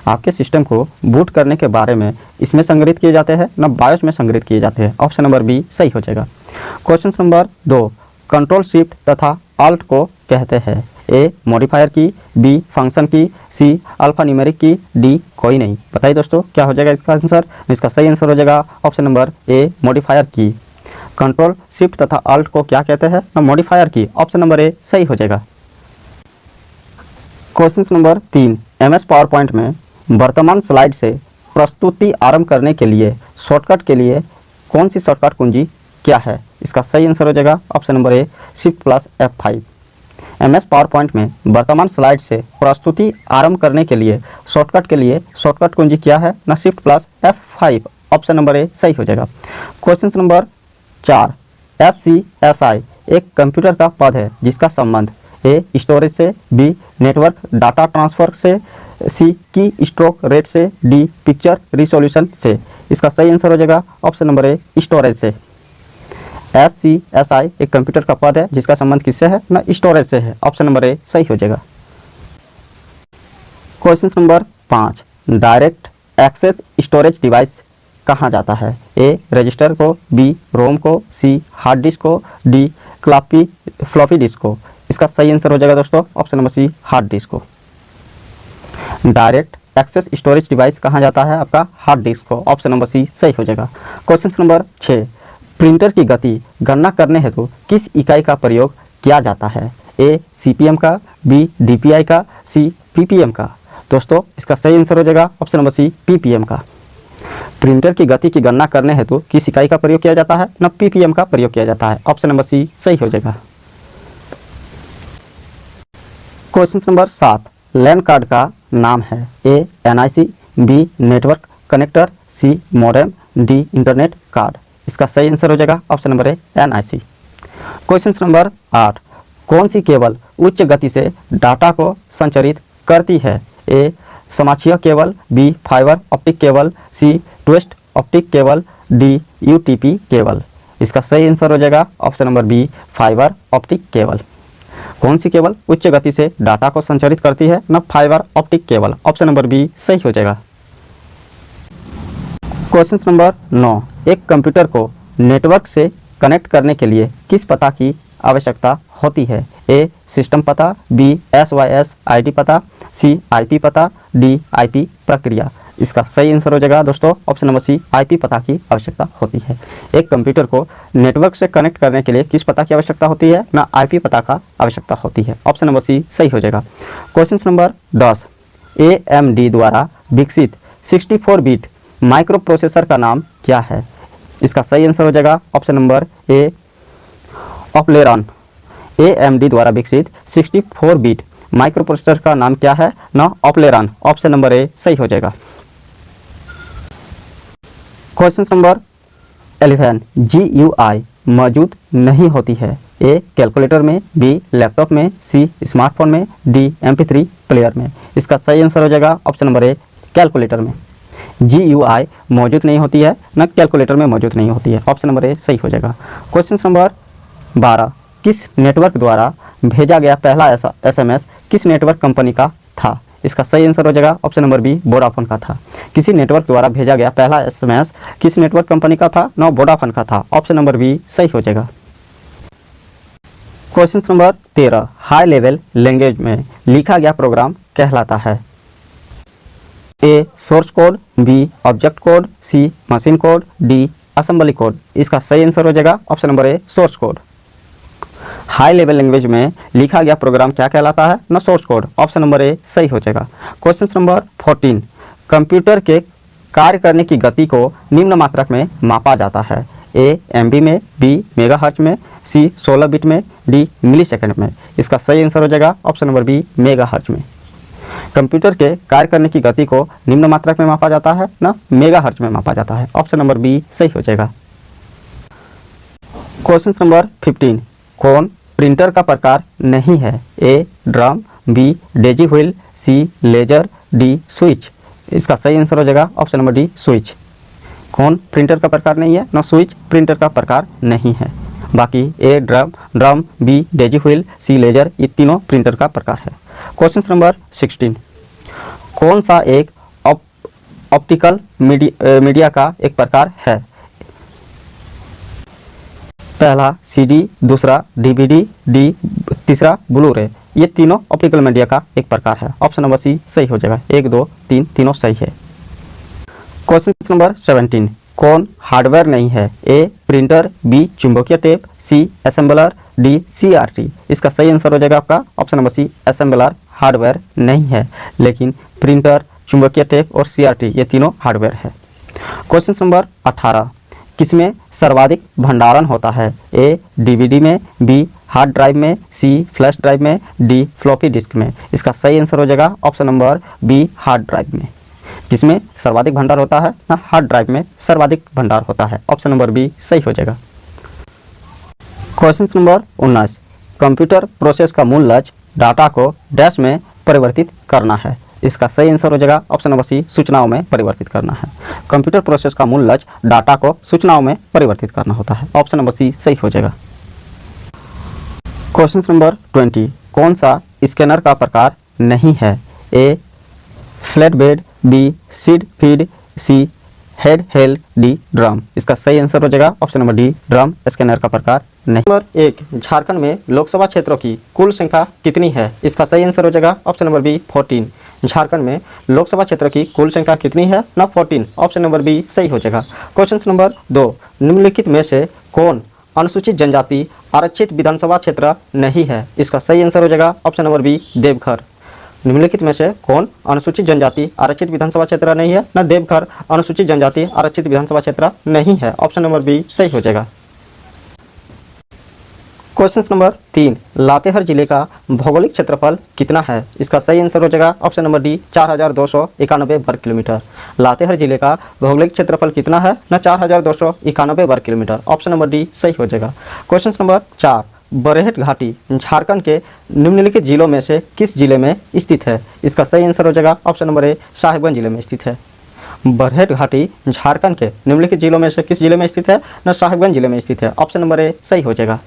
[SPEAKER 1] आपके सिस्टम को बूट करने के बारे में इसमें संग्रहित किए जाते हैं, न बायोस में संग्रहित किए जाते हैं। ऑप्शन नंबर बी सही हो जाएगा। क्वेश्चन नंबर 2, कंट्रोल शिफ्ट तथा अल्ट को कहते हैं। ए, मॉडिफायर की, बी, फंक्शन की, सी, अल्फा न्यूमेरिक की, डी, कोई नहीं। बताइए दोस्तों क्या हो जाएगा इसका आंसर? इसका सही आंसर हो जाएगा ऑप्शन नंबर ए, मॉडिफायर की। कंट्रोल शिफ्ट तथा अल्ट को क्या कहते हैं? ना मॉडिफायर की। ऑप्शन नंबर ए सही हो जाएगा। Question number 3, MS power point में वर्तमान स्लाइड से प्रस्तुति आरंभ करने के लिए शॉर्टकट के लिए कौन सी शॉर्टकट कुंजी क्या है? इसका सही आंसर हो जाएगा ऑप्शन नंबर ए, Shift+F5। MS पावर पॉइंट में वर्तमान स्लाइड से प्रस्तुति आरंभ करने के लिए शॉर्टकट कुंजी क्या है ना Shift+F5 ऑप्शन नंबर ए सही हो जाएगा। क्वेश्चन नंबर 4 SCSI एक कंप्यूटर का पद है जिसका संबंध ए स्टोरेज से, बी नेटवर्क डाटा ट्रांसफर से, सी की स्ट्रोक रेट से, डी पिक्चर रिसोल्यूशन से। इसका सही आंसर हो जाएगा ऑप्शन नंबर ए स्टोरेज से। SCSI एक कंप्यूटर का पद है जिसका संबंध किससे है ना स्टोरेज से है। ऑप्शन नंबर ए सही हो जाएगा। Question number 5 direct access storage device कहा जाता है? ए रजिस्टर को, बी रोम को, सी हार्ड डिस्क को, डी फ्लॉपी डिस्क को। इसका सही आंसर हो जाएगा दोस्तों option number C hard disk को। डायरेक्ट एक्सेस स्टोरेज डिवाइस कहा जाता है आपका हार्ड डिस्क को। ऑप्शन नंबर सी सही हो जाएगा। क्वेश्चन नंबर 6 प्रिंटर की गति गणना करने हेतु किस इकाई का प्रयोग किया जाता है? ए CPM का, बी DPI का, सी PPM का। दोस्तों इसका सही आंसर हो जाएगा ऑप्शन नंबर सी PPM का। प्रिंटर की गति की गणना करने हेतु किस इकाई का प्रयोग किया जाता है ना PPM का प्रयोग किया जाता है। ऑप्शन नंबर सी सही हो जाएगा। क्वेश्चन नंबर 7 लैन कार्ड का नाम है? ए NIC, बी नेटवर्क कनेक्टर, सी मॉडेम, डी इंटरनेट कार्ड। इसका सही आंसर हो जाएगा ऑप्शन नंबर ए NIC। क्वेश्चन नंबर 8 कौन सी केबल उच्च गति से डाटा को संचारित करती है? ए समाक्षीय cable, B fibre optic cable, C twist optic cable, D UTP cable. इसका सही आंसर हो जाएगा option number B fibre optic cable. कौन सी केबल उच्च गति से डाटा को संचारित करती है ना fibre optic cable. Option number B सही हो जाएगा। क्वेश्चन नंबर 9 एक कंप्यूटर को नेटवर्क से कनेक्ट करने के लिए किस पता की आवश्यकता होती है? ए सिस्टम पता, बी SYS ID पता, सी IP पता, डी IP प्रक्रिया। इसका सही आंसर हो जाएगा दोस्तों ऑप्शन नंबर सी IP पता की आवश्यकता होती है। एक कंप्यूटर को नेटवर्क से कनेक्ट करने के लिए किस पता की आवश्यकता होती है ना IP पता का आवश्यकता होती है। ऑप्शन नंबर सी सही हो जाएगा। क्वेश्चन नंबर 10 AMD द्वारा विकसित 64 बिट माइक्रो प्रोसेसर का नाम क्या है? इसका सही आंसर हो जाएगा ऑप्शन नंबर ए ऑपलेरॉन। AMD द्वारा विकसित 64 बिट माइक्रो प्रोसेसर का नाम क्या है ना ऑपलेरॉन। ऑप्शन नंबर ए सही हो जाएगा। क्वेश्चन नंबर 11 GUI मौजूद नहीं होती है? ए कैलकुलेटर में, बी लैपटॉप में, सी स्मार्टफोन में, डी MP3 प्लेयर में। इसका सही आंसर हो जाएगा ऑप्शन नंबर ए कैलकुलेटर में। GUI मौजूद नहीं होती है ना कैलकुलेटर में मौजूद नहीं होती है। ऑप्शन नंबर ए सही हो जाएगा। क्वेश्चन नंबर 12 किस नेटवर्क द्वारा भेजा गया पहला SMS किस नेटवर्क कंपनी का था? इसका सही आंसर हो जाएगा ऑप्शन नंबर बी वोडाफोन का था। किसी नेटवर्क द्वारा भेजा गया पहला SMS किस नेटवर्क कंपनी का था ना वोडाफोन का था। ऑप्शन नंबर बी सही हो जाएगा। Question number 13 high level language में लिखा गया प्रोग्राम कहलाता है? A source code, B object code, C machine code, D assembly code. इसका सही आंसर हो जाएगा option number A source code. High level language में लिखा गया प्रोग्राम क्या कहलाता है ना source code. Option number A सही हो जाएगा। क्वेश्चन नंबर 14 कंप्यूटर के कार्य करने की गति को निम्न मात्रक में मापा जाता है? ए MB में, बी मेगाहर्ट्ज में, सी 16 बिट में, डी मिलीसेकंड में। इसका सही आंसर हो जाएगा ऑप्शन नंबर बी मेगाहर्ट्ज में। कंप्यूटर के कार्य करने की गति को निम्न मात्रक में मापा जाता है ना मेगाहर्ट्ज में मापा जाता है। ऑप्शन नंबर बी सही हो जाएगा। क्वेश्चन नंबर 15 कौन प्रिंटर का प्रकार नहीं है? ए ड्रम, बी डेजी व्हील, सी लेजर, डी स्विच। इसका सही आंसर हो जाएगा ऑप्शन नंबर डी स्विच। कौन प्रिंटर का प्रकार नहीं है ना स्विच प्रिंटर का प्रकार नहीं है। बाकी ए ड्रम, बी डेजी व्हील, सी लेजर ये तीनों प्रिंटर का प्रकार है। क्वेश्चन नंबर 16 कौन सा एक ऑप्टिकल मीडिया का एक प्रकार है? पहला CD, दूसरा DVD, डी तीसरा ब्लू रे। ये तीनों ऑप्टिकल मीडिया का एक प्रकार है। ऑप्शन नंबर सी सही हो जाएगा। 1 2 3 तीनों सही है। क्वेश्चन नंबर 17 कौन हार्डवेयर नहीं है? ए प्रिंटर, बी चुंबकीय tape, C assembler, D CRT। इसका सही आंसर हो जाएगा आपका option number C assembler hardware नहीं है, लेकिन प्रिंटर, चुंबकीय टेप और CRT ये तीनों हार्डवेयर है। क्वेश्चन नंबर 18 किसमें सर्वाधिक भंडारण होता है? ए DVD में, बी हार्ड ड्राइव में, सी फ्लैश ड्राइव में, डी फ्लॉपी डिस्क में। इसका सही आंसर हो जाएगा option number B hard drive में, जिसमें सर्वाधिक भंडार होता है ना हार्ड ड्राइव में सर्वाधिक भंडार होता है। ऑप्शन नंबर बी सही हो जाएगा। क्वेश्चन नंबर 19, कंप्यूटर प्रोसेस का मूल लक्ष्य डाटा को डैश में परिवर्तित करना है। इसका सही आंसर हो जाएगा ऑप्शन नंबर सी सूचनाओं में परिवर्तित करना है। कंप्यूटर प्रोसेस का मूल लक्ष्य डाटा को सूचनाओं में परिवर्तित करना होता है। ऑप्शन नंबर सी सही हो जाएगा। क्वेश्चन नंबर 20, कौन सा स्कैनर का प्रकार नहीं है? A flat bed, B seed feed, C head held, D drum. इसका सही आंसर हो जाएगा option number D drum scanner का प्रकार नहीं। नंबर 1, झारखंड में लोकसभा क्षेत्रों की कुल संख्या कितनी है? इसका सही आंसर हो जाएगा ऑप्शन नंबर बी 14। झारखंड में लोकसभा क्षेत्र की कुल संख्या कितनी है ना 14। ऑप्शन नंबर बी सही हो जाएगा। क्वेश्चन नंबर 2, निम्नलिखित में से कौन अनुसूचित जनजाति आरक्षित विधानसभा क्षेत्र नहीं है? इसका सही आंसर हो जाएगा ऑप्शन नंबर बी देवघर। निम्नलिखित में से कौन अनुसूचित जनजाति आरक्षित विधानसभा क्षेत्र नहीं है ना देवघर अनुसूचित जनजाति आरक्षित विधानसभा क्षेत्र नहीं है। ऑप्शन नंबर बी सही हो जाएगा। क्वेश्चन नंबर 3, लातेहार जिले का भौगोलिक क्षेत्रफल कितना है? इसका सही आंसर हो जाएगा ऑप्शन नंबर डी 4291 वर्ग किलोमीटर। लातेहार जिले का भौगोलिक क्षेत्रफल कितना है ना 4291 वर्ग किलोमीटर। ऑप्शन नंबर डी सही हो जाएगा। क्वेश्चन नंबर 4, बरहेट घाटी झारखंड के निम्नलिखित जिलों में से किस जिले में स्थित है? इसका सही आंसर हो जाएगा ऑप्शन नंबर ए साहिबगंज जिले में स्थित है। बरहेट घाटी झारखंड के निम्नलिखित जिलों में से किस जिले में स्थित है ना साहिबगंज जिले में स्थित है। ऑप्शन नंबर ए सही हो जाएगा।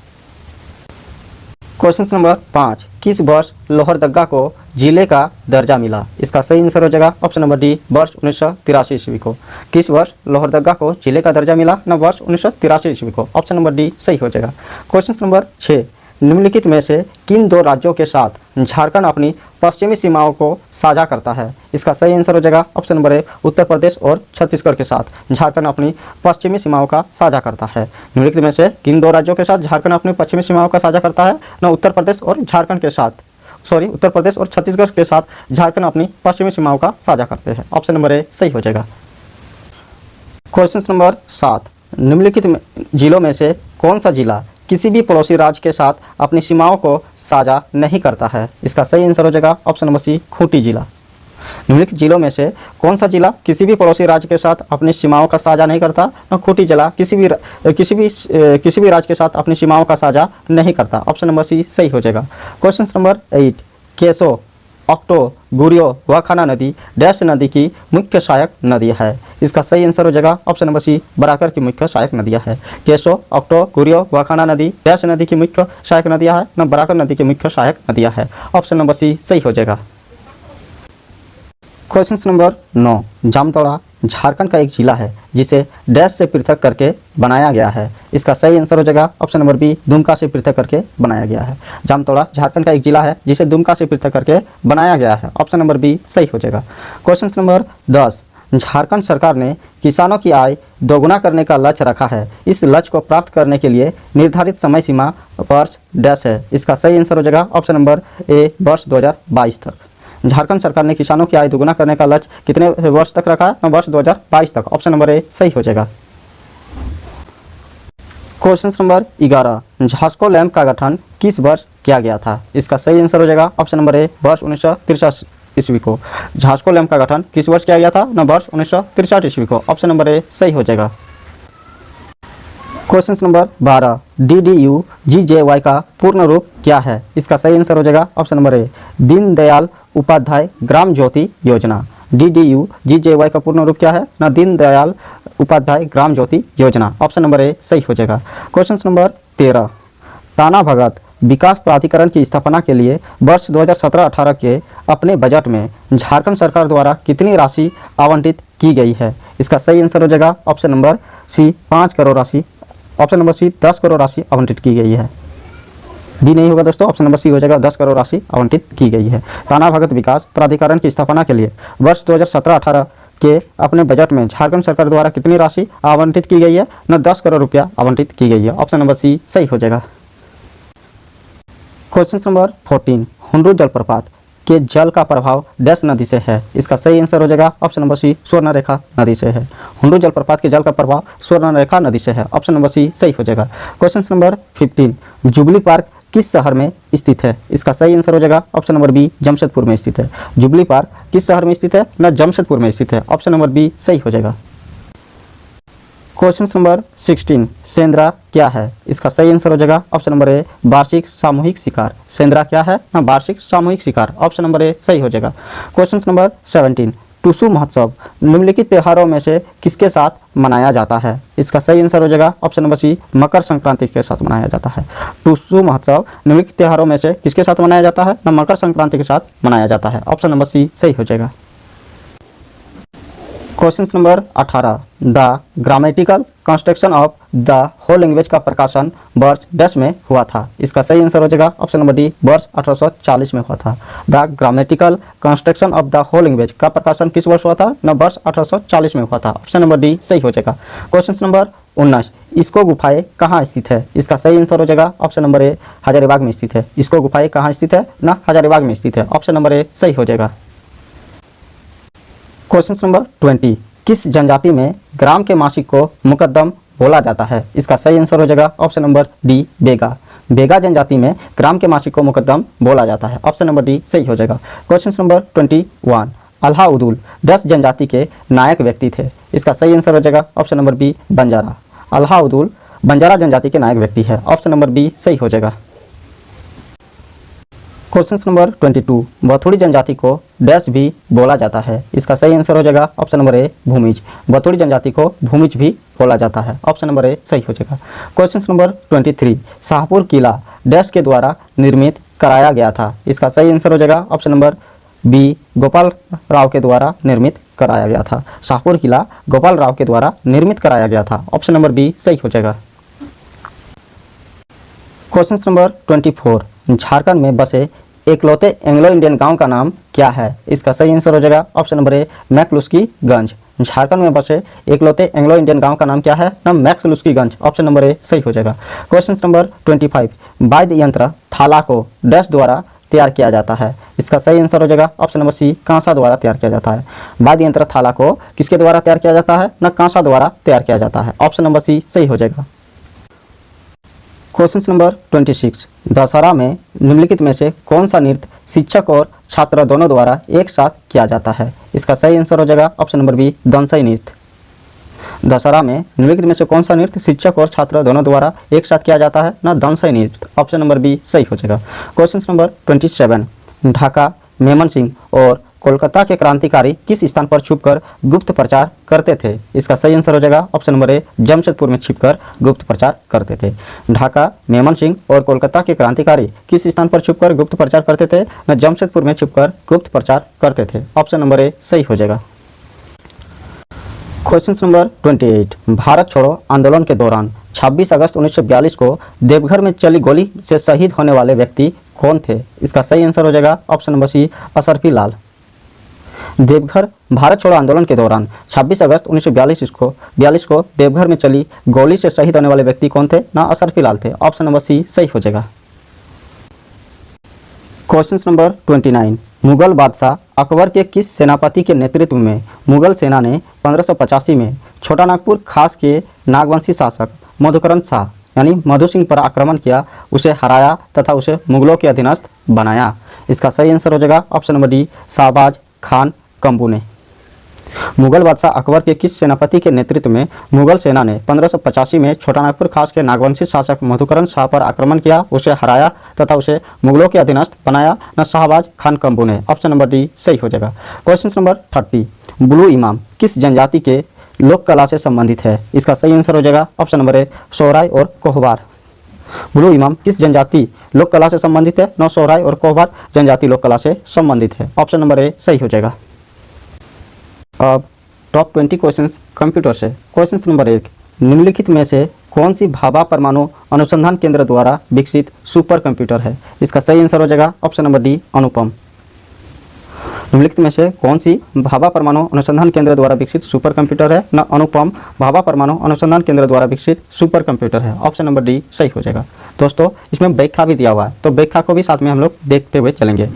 [SPEAKER 1] क्वेश्चन नंबर 5, किस वर्ष लोहरदगा को जिले का दर्जा मिला? इसका सही आंसर हो जाएगा ऑप्शन नंबर डी वर्ष 1983 ईस्वी को। किस वर्ष लोहरदगा को जिले का दर्जा मिला ना वर्ष 1983 ईस्वी को। ऑप्शन नंबर डी सही हो जाएगा। क्वेश्चन नंबर 6, निम्नलिखित में से किन दो राज्यों के साथ झारखंड अपनी पश्चिमी सीमाओं को साझा करता है? इसका सही आंसर हो जाएगा ऑप्शन नंबर ए उत्तर प्रदेश और छत्तीसगढ़ के साथ झारखंड अपनी पश्चिमी सीमाओं का साझा करता है। निम्नलिखित में से किन दो राज्यों के साथ झारखंड अपनी पश्चिमी सीमाओं का साझा करता है ना उत्तर प्रदेश और झारखंड के साथ उत्तर प्रदेश और छत्तीसगढ़ के साथ झारखंड अपनी पश्चिमी सीमाओं का साझा करते हैं। ऑप्शन नंबर ए सही हो जाएगा। क्वेश्चन नंबर 7, निम्नलिखित जिलों में से कौन सा जिला किसी भी पड़ोसी राज्य के साथ अपनी सीमाओं को साझा नहीं करता है? इसका सही आंसर हो जाएगा ऑप्शन नंबर सी खूंटी जिला। निम्नलिखित जिलों में से कौन सा जिला किसी भी पड़ोसी राज्य के साथ अपनी सीमाओं का साझा नहीं करता ना खूंटी जिला किसी भी राज्य के साथ अपनी सीमाओं का साझा नहीं करता। ऑप्शन नंबर सी सही हो जाएगा। क्वेश्चन नंबर 8, केसो ऑक्टो गुरियो व खाना नदी डैश नदी की मुख्य सहायक नदी है? इसका सही आंसर हो जाएगा ऑप्शन नंबर सी बराकर की मुख्य सहायक नदियाँ है। केसो ऑक्टो गुरियो व खाना नदी डैश नदी की मुख्य सहायक नदियाँ है न बराकर नदी की मुख्य सहायक नदियाँ है। ऑप्शन नंबर सी सही हो जाएगा। क्वेश्चन नंबर 9, जामतौड़ा झारखंड का एक जिला है जिसे डैश से पृथक करके बनाया गया है। इसका सही आंसर हो जाएगा ऑप्शन नंबर बी दुमका से पृथक करके बनाया गया है। जामतौड़ा झारखंड का एक जिला है जिसे दुमका से पृथक करके बनाया गया है। ऑप्शन नंबर बी सही हो जाएगा। क्वेश्चन नंबर 10, झारखंड सरकार ने किसानों की आय दोगुना करने का लक्ष्य रखा है। इस लक्ष्य को प्राप्त करने के लिए निर्धारित समय सीमा वर्ष डैश है। इसका सही आंसर हो जाएगा ऑप्शन नंबर ए वर्ष 2022 तक। झारखंड सरकार ने किसानों की आय दोगुना करने का लक्ष्य कितने वर्ष तक रखा है? वर्ष 2022 तक। ऑप्शन नंबर ए सही हो जाएगा। क्वेश्चन नंबर 11, झास्को लैंप का गठन किस वर्ष किया गया था? इसका सही आंसर हो जाएगा ऑप्शन नंबर ए वर्ष 1963 ईस्वी को। झास्को लैंप का गठन किस वर्ष किया गया था ना वर्ष 1963 ईस्वी को। ऑप्शन नंबर ए सही हो जाएगा। क्वेश्चन नंबर 12, DDU-GJY का पूर्ण रूप क्या है? इसका सही आंसर हो जाएगा option number A Deendayal Upadhyay Gram Jyoti Yojana. DDU-GJY का पूर्ण रूप क्या है ना दीनदयाल उपाध्याय ग्राम ज्योति योजना। ऑप्शन नंबर ए सही हो जाएगा। क्वेश्चन नंबर 13, ताना भगत विकास प्राधिकरण की स्थापना के लिए वर्ष 2017-18 के अपने बजट में झारखंड सरकार द्वारा कितनी राशि आवंटित की गई है? इसका सही आंसर हो जाएगा ऑप्शन नंबर सी 5 करोड़ राशि। ऑप्शन नंबर सी 10 करोड़ राशि आवंटित की गई है। डी नहीं होगा दोस्तों, ऑप्शन नंबर सी हो जाएगा 10 करोड़ राशि आवंटित की गई है। ताना भगत विकास प्राधिकरण की स्थापना के लिए वर्ष 2017-18 के अपने बजट में झारखंड सरकार द्वारा कितनी राशि आवंटित की गई है न 10 करोड़ रुपया आवंटित की गई है। ऑप्शन नंबर सी सही हो जाएगा। क्वेश्चन नंबर 14, हुंडरू जलप्रपात के जल का प्रभाव डैश नदी से है? इसका सही आंसर हो जाएगा ऑप्शन नंबर सी स्वर्णरेखा नदी से है। हुंडरू जलप्रपात के जल का प्रभाव स्वर्णरेखा नदी से है। ऑप्शन नंबर सी सही हो जाएगा। क्वेश्चन नंबर 15, जुबली पार्क किस शहर में स्थित है? इसका सही आंसर हो जाएगा ऑप्शन नंबर बी, जमशेदपुर में स्थित है। जुबली पार्क किस शहर में स्थित है? ना जमशेदपुर में स्थित है। ऑप्शन नंबर बी सही हो जाएगा। क्वेश्चन नंबर 16, सेंद्रा क्या है? इसका सही आंसर हो जाएगा ऑप्शन नंबर ए, वार्षिक सामूहिक शिकार। सेंद्रा क्या है? ना वार्षिक सामूहिक शिकार। ऑप्शन नंबर ए सही हो जाएगा। क्वेश्चन नंबर 17, टुसु महोत्सव निम्नलिखित त्योहारों में से किसके साथ मनाया जाता है? इसका सही आंसर हो जाएगा ऑप्शन नंबर सी, मकर संक्रांति के साथ मनाया जाता है। टुसु महोत्सव निम्नलिखित त्योहारों में से किसके साथ मनाया जाता है? ना मकर संक्रांति के साथ मनाया जाता है। ऑप्शन नंबर सी सही हो जाएगा। Question number 18, the grammatical construction of the whole language का प्रकाशन वर्ष डैश में हुआ था? इसका सही आंसर हो जाएगा ऑप्शन नंबर डी, वर्ष 1840 में हुआ था। The grammatical construction of the whole language का प्रकाशन किस वर्ष हुआ था? न वर्ष 1840 में हुआ था। ऑप्शन नंबर डी सही हो जाएगा। क्वेश्चन नंबर 19, इसको गुफाएं कहाँ स्थित है? इसका सही आंसर हो जाएगा ऑप्शन नंबर ए, हजारीबाग में स्थित है। इसको गुफाएं कहाँ स्थित है? ना हजारीबाग में स्थित है। ऑप्शन नंबर ए सही हो जाएगा। क्वेश्चन नंबर 20, किस जनजाति में ग्राम के मासिक को मुकद्दम बोला जाता है? इसका सही आंसर हो जाएगा ऑप्शन नंबर डी, बेगा। बेगा जनजाति में ग्राम के मासिक को मुकद्दम बोला जाता है। ऑप्शन नंबर डी सही हो जाएगा। क्वेश्चन नंबर 21, अलाउद्दीन डच जनजाति के नायक व्यक्ति थे? इसका सही आंसर हो जाएगा option number B, Banjara. Alauddin Banjara जनजाति के नायक व्यक्ति है। ऑप्शन नंबर बी सही हो जाएगा। क्वेश्चन नंबर 22, बथुड़ी जनजाति को डैश भी बोला जाता है? इसका सही आंसर हो जाएगा ऑप्शन नंबर ए, भूमिज। बथुड़ी जनजाति को भूमिज भी बोला जाता है। ऑप्शन नंबर ए सही हो जाएगा। क्वेश्चन नंबर 23, शाहपुर किला डैश के द्वारा निर्मित कराया गया था? इसका सही आंसर हो जाएगा option number B, Gopal Rao के द्वारा निर्मित कराया गया था। शाहपुर किला गोपाल राव के द्वारा निर्मित कराया गया था। ऑप्शन नंबर बी सही हो जाएगा। क्वेश्चन नंबर 24, झारखंड में बसे एकलौते एंग्लो इंडियन गांव का नाम क्या है? इसका सही आंसर हो जाएगा ऑप्शन नंबर ए, मैक्लुस्कीगंज। झारखंड में बसे एकलौते एंग्लो इंडियन गांव का नाम क्या है? ना मैक्लुस्कीगंज। ऑप्शन नंबर ए सही हो जाएगा। क्वेश्चन नंबर 25, वाद्य यंत्र थाला को डैश द्वारा तैयार किया जाता है? इसका सही आंसर हो जाएगा ऑप्शन नंबर सी, कांसा द्वारा तैयार किया जाता है। वाद्य यंत्र थाला को किसके द्वारा तैयार किया जाता है? ना कांसा द्वारा तैयार किया जाता है। ऑप्शन नंबर सी सही हो जाएगा। क्वेश्चन नंबर 26, दशहरा में निम्नलिखित में से कौन सा नृत्य शिक्षक और छात्र दोनों द्वारा एक साथ किया जाता है? इसका सही आंसर हो जाएगा ऑप्शन नंबर बी, दंसई नृत्य। दशहरा में निम्नलिखित में से कौन सा नृत्य शिक्षक और छात्र दोनों द्वारा एक साथ किया जाता है? ना दंसई नृत्य। ऑप्शन नंबर बी सही हो जाएगा। क्वेश्चन नंबर 27, ढाका, मेमन सिंह और कोलकाता के क्रांतिकारी किस स्थान पर छुपकर गुप्त प्रचार करते थे? इसका सही आंसर हो जाएगा ऑप्शन नंबर ए, जमशेदपुर में छिपकर गुप्त प्रचार करते थे। ढाका, मेमन सिंह और कोलकाता के क्रांतिकारी किस स्थान पर छुपकर गुप्त प्रचार करते थे? न जमशेदपुर में छिपकर गुप्त प्रचार करते थे। ऑप्शन नंबर ए सही हो जाएगा। क्वेश्चन नंबर 28, भारत छोड़ो आंदोलन के दौरान 26 अगस्त 1942 को देवघर में चली गोली से शहीद होने वाले व्यक्ति कौन थे? इसका सही आंसर हो जाएगा ऑप्शन नंबर सी, असरफी लाल। देवघर भारत छोड़ो आंदोलन के दौरान 26 अगस्त 1942 को देवघर में चली गोली से शहीद होने वाले व्यक्ति कौन थे? ना असरफी लाल थे। ऑप्शन नंबर सी सही हो जाएगा। क्वेश्चन नंबर 29, मुगल बादशाह अकबर के किस सेनापति के नेतृत्व में मुगल सेना ने 1585 में छोटा नागपुर खास के नागवंशी शासक मधुकरण शाह यानी मधु सिंह पर आक्रमण किया, उसे हराया तथा उसे मुगलों के अधीनस्थ बनाया? इसका सही आंसर हो जाएगा option number D, Shahbaz Khan Kambu ने। मुगल बादशाह अकबर के किस सेनापति के नेतृत्व में मुगल सेना ने 1585 में छोटा नागपुर खास के नागवंशी शासक मधुकरण शाह पर आक्रमण किया, उसे हराया तथा उसे मुगलों के अधीनस्थ बनाया? न शाहबाज खान कंबू ने। ऑप्शन नंबर डी सही हो जाएगा। क्वेश्चन नंबर 30, बुलू इमाम किस जनजाति के लोक कला से संबंधित है? इसका सही आंसर हो जाएगा ऑप्शन नंबर ए, सोहराय और कोहबार। बुलू इमाम किस जनजाति लोक कला से संबंधित है? न सोहराय और कोहबार जनजाति लोक कला से संबंधित है। ऑप्शन नंबर ए सही हो जाएगा। अब टॉप 20 क्वेश्चंस कंप्यूटर से। क्वेश्चन नंबर 1, निम्नलिखित में से कौन सी भाभा परमाणु अनुसंधान केंद्र द्वारा विकसित सुपर कंप्यूटर है? इसका सही आंसर हो जाएगा ऑप्शन नंबर डी, अनुपम। निम्नलिखित में से कौन सी भाभा परमाणु अनुसंधान केंद्र द्वारा विकसित सुपर कंप्यूटर है? न अनुपम भाभा परमाणु अनुसंधान केंद्र द्वारा विकसित सुपर कंप्यूटर है। ऑप्शन नंबर डी सही हो जाएगा। दोस्तों इसमें व्याख्या भी दिया हुआ है, तो व्याख्या को भी साथ में हम लोग देखते हुए चलेंगे।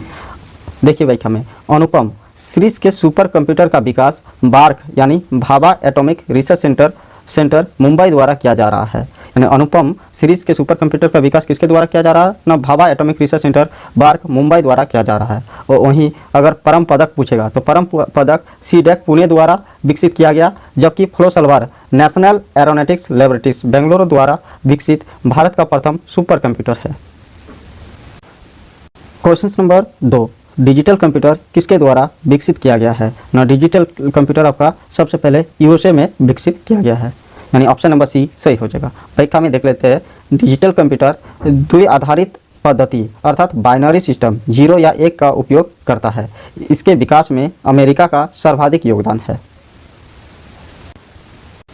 [SPEAKER 1] देखिए व्याख्या में, अनुपम सीरीज के सुपर कंप्यूटर का विकास बार्क यानी Bhabha atomic research centre centre Mumbai द्वारा किया जा रहा है। यानी अनुपम सीरीज के सुपर कंप्यूटर का विकास किसके द्वारा किया जा रहा है ना, Bhabha atomic research centre bark Mumbai द्वारा किया जा रहा है। और वहीं अगर परम पदक पूछेगा तो परम पदक सीडेक पुणे द्वारा विकसित किया गया, जबकि flow salwar national aeronautics laboratories Bengaluru द्वारा विकसित भारत का प्रथम सुपर कंप्यूटर है। क्वेश्चन नंबर 2, डिजिटल कंप्यूटर किसके द्वारा विकसित किया गया है ना, डिजिटल कंप्यूटर आपका सबसे पहले यूएसए में विकसित किया गया है, यानी ऑप्शन नंबर सी सही हो जाएगा। परीक्षा में देख लेते हैं, डिजिटल कंप्यूटर द्वि आधारित पद्धति अर्थात बाइनरी सिस्टम 0 या 1 का उपयोग करता है। इसके विकास में अमेरिका का सर्वाधिक योगदान है।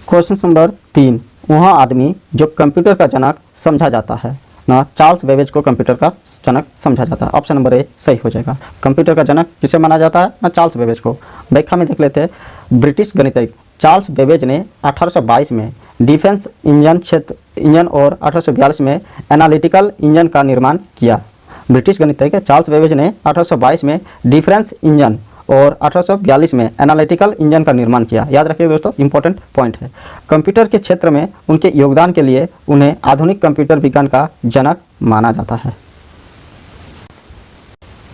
[SPEAKER 1] क्वेश्चन नंबर 3, वह आदमी जो कंप्यूटर का जनक समझा जाता है ना, चार्ल्स बेबेज को कंप्यूटर का जनक समझा जाता है। ऑप्शन नंबर ए सही हो जाएगा। कंप्यूटर का जनक किसे माना जाता है ना, चार्ल्स बेबेज को। व्याख्या में देख लेते हैं, ब्रिटिश गणितज्ञ चार्ल्स बेबेज ने 1822 में डिफेंस इंजन और 1842 में एनालिटिकल इंजन का निर्माण किया। ब्रिटिश गणितज्ञ चार्ल्स बेबेज ने 1822 में डिफेंस इंजन और 1842 में एनालिटिकल इंजन का निर्माण किया। याद रखिए दोस्तों, इंपॉर्टेंट पॉइंट है। कंप्यूटर के क्षेत्र में उनके योगदान के लिए उन्हें आधुनिक कंप्यूटर विज्ञान का जनक माना जाता है।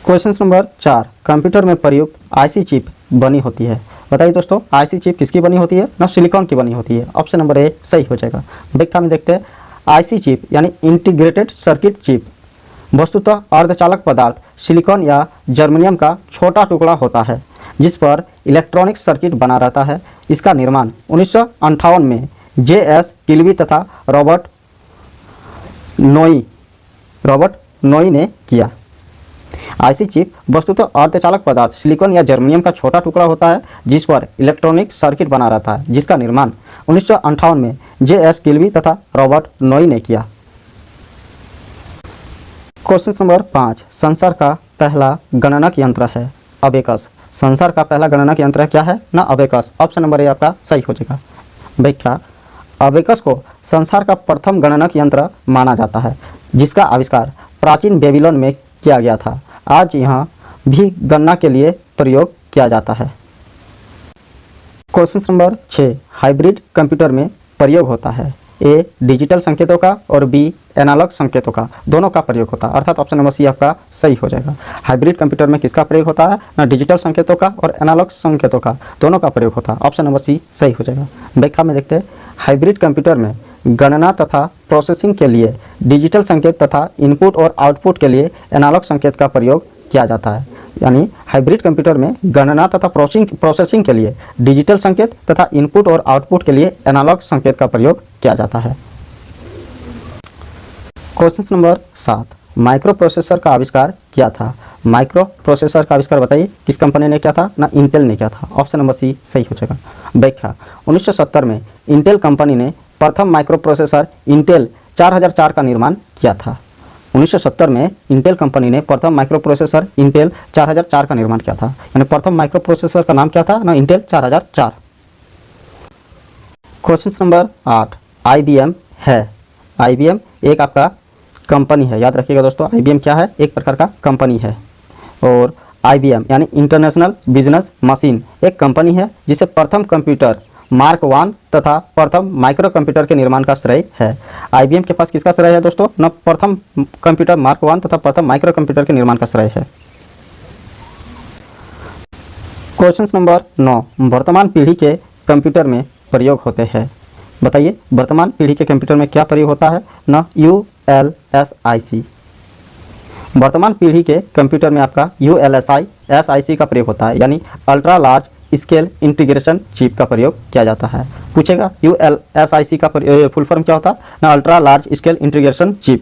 [SPEAKER 1] क्वेश्चन नंबर 4, कंप्यूटर में प्रयुक्त आईसी चिप बनी होती है। बताइए दोस्तों, आईसी चिप किसकी बनी होती है ना, सिलिकॉन की बनी होती है। ऑप्शन नंबर ए सही हो जाएगा। व्याख्या में देखते हैं, आईसी चिप यानी इंटीग्रेटेड सर्किट चिप वस्तुतः अर्धचालक पदार्थ सिलिकॉन या जर्मेनियम का छोटा टुकड़ा होता है जिस पर इलेक्ट्रॉनिक सर्किट बना रहता है। इसका निर्माण 1958 में जे.एस. किल्वी तथा रॉबर्ट नोई ने किया। आईसी चिप वस्तुतः अर्धचालक पदार्थ सिलिकॉन या जर्मेनियम का छोटा टुकड़ा होता है जिस पर इलेक्ट्रॉनिक सर्किट बना रहता है, जिसका निर्माण 1958 में जे.एस. किल्वी तथा रॉबर्ट नोई ने किया। क्वेश्चन नंबर 5, संसार का पहला गणनक यंत्र है अबेकस। संसार का पहला गणनक यंत्र क्या है ना, अबेकस। ऑप्शन नंबर ए आपका सही हो जाएगा। व्याख्या, अबेकस को संसार का प्रथम गणनक यंत्र माना जाता है जिसका आविष्कार प्राचीन बेबीलोन में किया गया था। आज यहाँ भी गणना के लिए प्रयोग किया जाता है। क्वेश्चन नंबर 6, हाइब्रिड कंप्यूटर में प्रयोग होता है। ए डिजिटल संकेतों का और बी एनालॉग संकेतों का, दोनों का प्रयोग होता है, अर्थात ऑप्शन नंबर सी आपका सही हो जाएगा। हाइब्रिड कंप्यूटर में किसका प्रयोग होता है ना, डिजिटल संकेतों का और एनालॉग संकेतों का, दोनों का प्रयोग होता है। ऑप्शन नंबर सी सही हो जाएगा। व्याख्या में देखते हैं, हाइब्रिड कंप्यूटर में गणना तथा प्रोसेसिंग के लिए डिजिटल संकेत तथा इनपुट और आउटपुट के लिए एनालॉग संकेत का प्रयोग किया जाता है। यानी हाइब्रिड कंप्यूटर में गणना तथा प्रोसेसिंग के लिए डिजिटल संकेत तथा इनपुट और आउटपुट के लिए एनालॉग संकेत का प्रयोग किया जाता है। क्वेश्चन नंबर 7, माइक्रो प्रोसेसर का आविष्कार किया था। माइक्रो प्रोसेसर का आविष्कार बताइए किस कंपनी ने किया था ना, इंटेल ने किया था। ऑप्शन नंबर सी सही हो जाएगा। व्याख्या, 1970 में इंटेल कंपनी ने प्रथम माइक्रो प्रोसेसर इंटेल 4004 का निर्माण किया था। 1970 में इंटेल कंपनी ने प्रथम माइक्रो प्रोसेसर इंटेल 4004 का निर्माण किया था। यानी प्रथम माइक्रो प्रोसेसर का नाम क्या था ना, इंटेल 4004। क्वेश्चन नंबर 8, IBM है। IBM एक आपका कंपनी है, याद रखिएगा दोस्तों, IBM क्या है, एक प्रकार का कंपनी है। और IBM यानी इंटरनेशनल बिजनेस मशीन एक कंपनी है जिसे प्रथम कंप्यूटर मार्क 1 तथा प्रथम माइक्रो कंप्यूटर के निर्माण का श्रेय है। IBM के पास किसका श्रेय है दोस्तों ना, प्रथम कंप्यूटर मार्क 1 तथा प्रथम माइक्रो कंप्यूटर के निर्माण का श्रेय है। क्वेश्चन नंबर 9, वर्तमान पीढ़ी के कंप्यूटर में प्रयोग होते हैं। बताइए, वर्तमान पीढ़ी के कंप्यूटर में क्या प्रयोग होता है ना, ULSIC। वर्तमान पीढ़ी के कंप्यूटर में आपका ULSIC का प्रयोग होता है, यानी ultra large scale integration chip का प्रयोग किया जाता है। पूछेगा ULSIC का फुल फॉर्म क्या होता है ना, ultra large scale integration chip,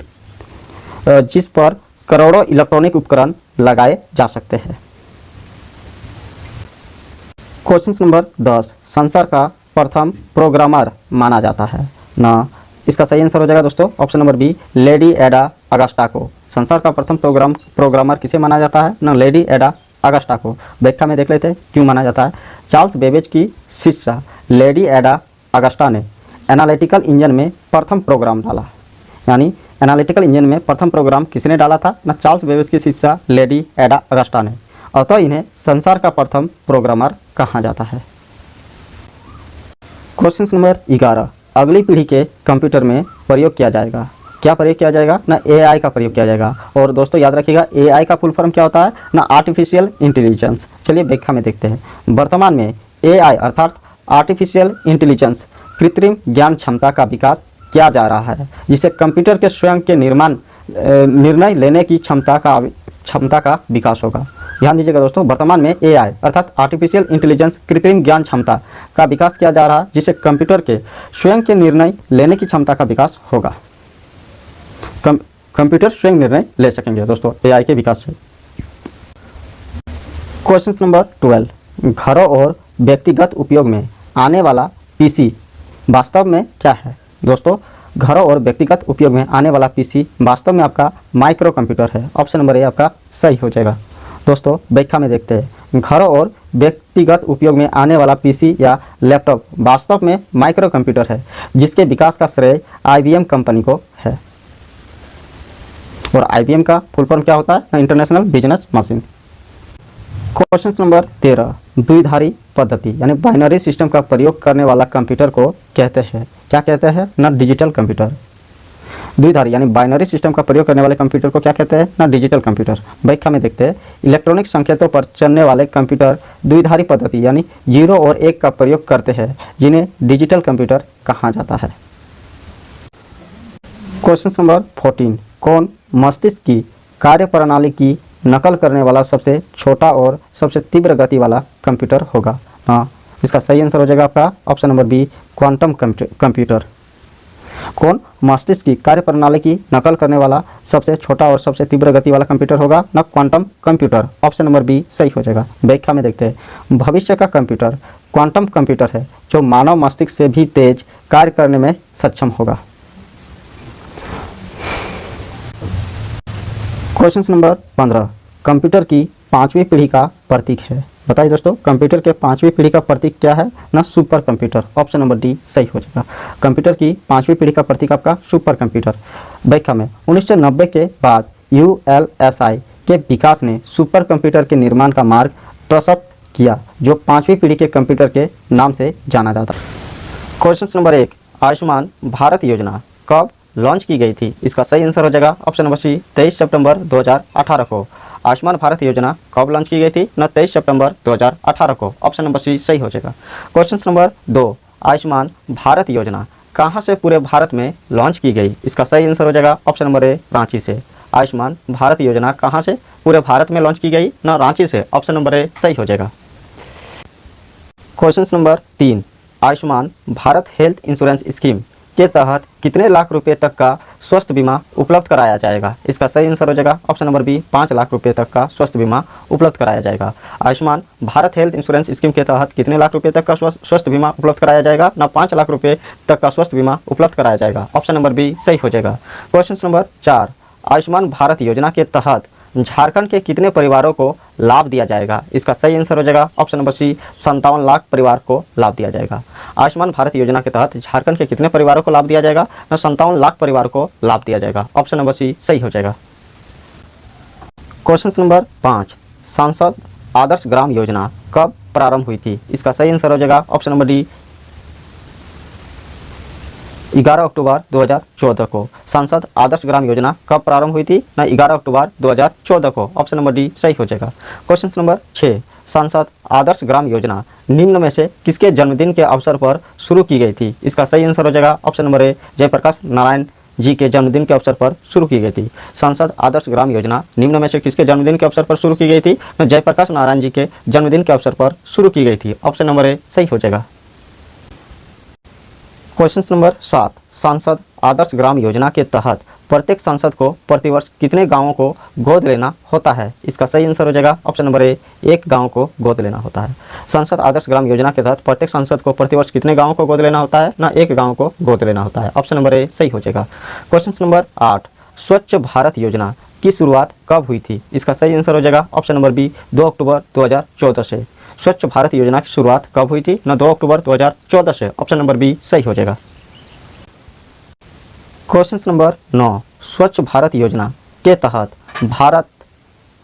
[SPEAKER 1] जिस पर करोड़ों इलेक्ट्रॉनिक उपकरण लगाए जा सकते हैं। क्वेश्चन नंबर 10, संसार का प्रथम प्रोग्रामर माना जाता है ना, इसका सही आंसर हो जाएगा दोस्तों ऑप्शन नंबर बी, लेडी एडा अगस्टा को। संसार का प्रथम प्रोग्रामर किसे माना जाता है ना, लेडी एडा अगस्टा को। व्याख्या में देख लेते हैं क्यों माना जाता है। चार्ल्स बेबेज की शिष्या लेडी एडा अगस्टा ने एनालिटिकल इंजन में प्रथम प्रोग्राम डाला। यानी एनालिटिकल इंजन में प्रथम प्रोग्राम किसने डाला था ना, चार्ल्स बेबेज की शिष्या लेडी एडा अगस्टा ने। अतः इन्हें संसार का प्रथम प्रोग्रामर कहा जाता है। क्वेश्चन नंबर 11, अगली पीढ़ी के कंप्यूटर में प्रयोग किया जाएगा। क्या प्रयोग किया जाएगा ना, एआई का प्रयोग किया जाएगा। और दोस्तों याद रखिएगा एआई का फुल फॉर्म क्या होता है ना, आर्टिफिशियल इंटेलिजेंस। चलिए व्याख्या में देखते हैं। वर्तमान में एआई अर्थात आर्टिफिशियल इंटेलिजेंस कृत्रिम ज्ञान क्षमता का विकास किया जा रहा है, जिससे कंप्यूटर के स्वयं के निर्णय लेने की क्षमता का विकास होगा। ध्यान दीजिएगा दोस्तों, वर्तमान में एआई अर्थात आर्टिफिशियल इंटेलिजेंस कृत्रिम ज्ञान क्षमता का विकास किया जा रहा है, जिससे कंप्यूटर के स्वयं के निर्णय लेने की क्षमता का विकास होगा। कंप्यूटर स्वयं निर्णय ले सकेंगे दोस्तों एआई के विकास से। क्वेश्चन नंबर 12, घरों और व्यक्तिगत उपयोग में आने वाला पीसी वास्तव में क्या है। दोस्तों घरों और व्यक्तिगत उपयोग में आने वाला पीसी वास्तव में आपका माइक्रो कंप्यूटर है। ऑप्शन नंबर ए आपका सही हो जाएगा। दोस्तों व्याख्या में देखते हैं। घरों और व्यक्तिगत उपयोग में आने वाला पीसी या लैपटॉप वास्तव में माइक्रो कंप्यूटर है, जिसके विकास का श्रेय आईबीएम कंपनी को है। और आईबीएम का फुल फॉर्म क्या होता है, international business machine. Question number 13, द्विधारी पद्धति यानी बाइनरी सिस्टम का प्रयोग करने वाला कंप्यूटर को कहते हैं, क्या कहते हैं ना, डिजिटल कंप्यूटर। द्विधारी यानी बाइनरी सिस्टम का प्रयोग करने वाले कंप्यूटर को क्या कहते हैं ना, डिजिटल कंप्यूटर। व्याख्या में देखते हैं। इलेक्ट्रॉनिक संकेतों पर चलने वाले कंप्यूटर द्विधारी पद्धति यानी 0 और 1 का प्रयोग करते हैं, जिन्हें डिजिटल कंप्यूटर कहा जाता है। क्वेश्चन नंबर 14, कौन मस्तिष्क की कार्यप्रणाली की नकल करने वाला सबसे छोटा और सबसे तीव्र गति वाला कंप्यूटर होगा। हाँ, इसका सही आंसर हो जाएगा आपका option number B, quantum computer. कौन मस्तिष्क की कार्यप्रणाली की नकल करने वाला सबसे छोटा और सबसे तीव्र गति वाला कंप्यूटर होगा ना, quantum computer. Option number B सही हो जाएगा। व्याख्या में देखते हैं। भविष्य का कंप्यूटर क्वांटम कंप्यूटर है, जो मानव मस्तिष्क से भी तेज कार्य करने में सक्षम होगा। क्वेश्चन नंबर 15, कंप्यूटर की 5वीं पीढ़ी का प्रतीक है। बताइए दोस्तों, कंप्यूटर के 5वीं पीढ़ी का प्रतीक क्या है ना, super computer. Option number D सही हो जाएगा। कंप्यूटर की 5वीं पीढ़ी का प्रतीक आपका सुपर कंप्यूटर। व्याख्या में 1990 के बाद यूएलएसआई के विकास ने सुपर कंप्यूटर के निर्माण का मार्ग प्रशस्त किया, जो 5वीं पीढ़ी के कंप्यूटर के नाम से जाना जाता है। क्वेश्चन नंबर 1, आयुष्मान भारत योजना कब लॉन्च की गई थी। इसका सही आंसर हो जाएगा ऑप्शन नंबर सी, 23 सितंबर 2018 को। आयुष्मान भारत योजना कब लॉन्च की गई थी ना, 23 सितंबर 2018 को। ऑप्शन नंबर सी सही हो जाएगा। क्वेश्चन नंबर 2, आयुष्मान भारत योजना कहाँ से पूरे भारत में लॉन्च की गई। इसका सही आंसर हो जाएगा ऑप्शन नंबर ए, रांची से। आयुष्मान भारत योजना कहाँ से पूरे भारत में लॉन्च की गई ना, रांची से। ऑप्शन नंबर ए सही हो जाएगा। Question number 3, Ayushman Bharat health insurance scheme के तहत कितने लाख रुपए तक का स्वास्थ्य बीमा उपलब्ध कराया जाएगा। इसका सही आंसर हो जाएगा ऑप्शन नंबर बी, 5 लाख रुपए तक का स्वास्थ्य बीमा उपलब्ध कराया जाएगा। Ayushman Bharat health insurance scheme के तहत कितने लाख रुपए तक का स्वास्थ्य बीमा उपलब्ध कराया जाएगा ना, 5 लाख रुपए तक का स्वास्थ्य बीमा उपलब्ध कराया जाएगा। ऑप्शन नंबर बी सही हो जाएगा। क्वेश्चन नंबर 4, आयुष्मान भारत योजना के तहत झारखंड के कितने परिवारों को लाभ दिया जाएगा। इसका सही आंसर हो जाएगा ऑप्शन नंबर सी, 57 लाख परिवार को लाभ दिया जाएगा। आयुष्मान भारत योजना के तहत झारखंड के कितने परिवारों को लाभ दिया जाएगा ना, 57 लाख परिवार को लाभ दिया जाएगा। ऑप्शन नंबर सी सही हो जाएगा। क्वेश्चन नंबर 5, सांसद आदर्श ग्राम योजना कब प्रारंभ हुई थी। इसका सही आंसर हो जाएगा ऑप्शन नंबर डी, 11 अक्टूबर 2014 को। सांसद आदर्श ग्राम योजना कब प्रारंभ हुई थी ना, 11 अक्टूबर 2014 को। ऑप्शन नंबर डी सही हो जाएगा। क्वेश्चन नंबर 6, सांसद आदर्श ग्राम योजना निम्न में से किसके जन्मदिन के अवसर पर शुरू की गई थी। इसका सही आंसर हो जाएगा option number A, Jayaprakash Narayan ji के जन्मदिन के अवसर पर शुरू की गई थी। सांसद आदर्श ग्राम योजना निम्न में से किसके जन्मदिन के अवसर पर शुरू की गई थी, जयप्रकाश नारायण जी के जन्मदिन के अवसर पर शुरू की गई थी। ऑप्शन नंबर ए सही हो जाएगा। क्वेश्चन नंबर 7, सांसद आदर्श ग्राम योजना के तहत प्रत्येक सांसद को प्रतिवर्ष कितने गांवों को गोद लेना होता है। इसका सही आंसर हो जाएगा ऑप्शन नंबर ए, 1 गांव को गोद लेना होता है। सांसद आदर्श ग्राम योजना के तहत प्रत्येक सांसद को प्रतिवर्ष कितने गांवों को गोद लेना होता है ना, 1 गांव को गोद लेना होता है। ऑप्शन नंबर ए सही हो जाएगा। क्वेश्चन नंबर 8, स्वच्छ भारत योजना की शुरुआत कब हुई थी। इसका सही आंसर हो जाएगा ऑप्शन नंबर बी, 2 अक्टूबर 2014 से। स्वच्छ भारत योजना की शुरुआत कब हुई थी ना, 2 अक्टूबर 2014 से। ऑप्शन नंबर बी सही हो जाएगा। क्वेश्चन नंबर 9, स्वच्छ भारत योजना के तहत भारत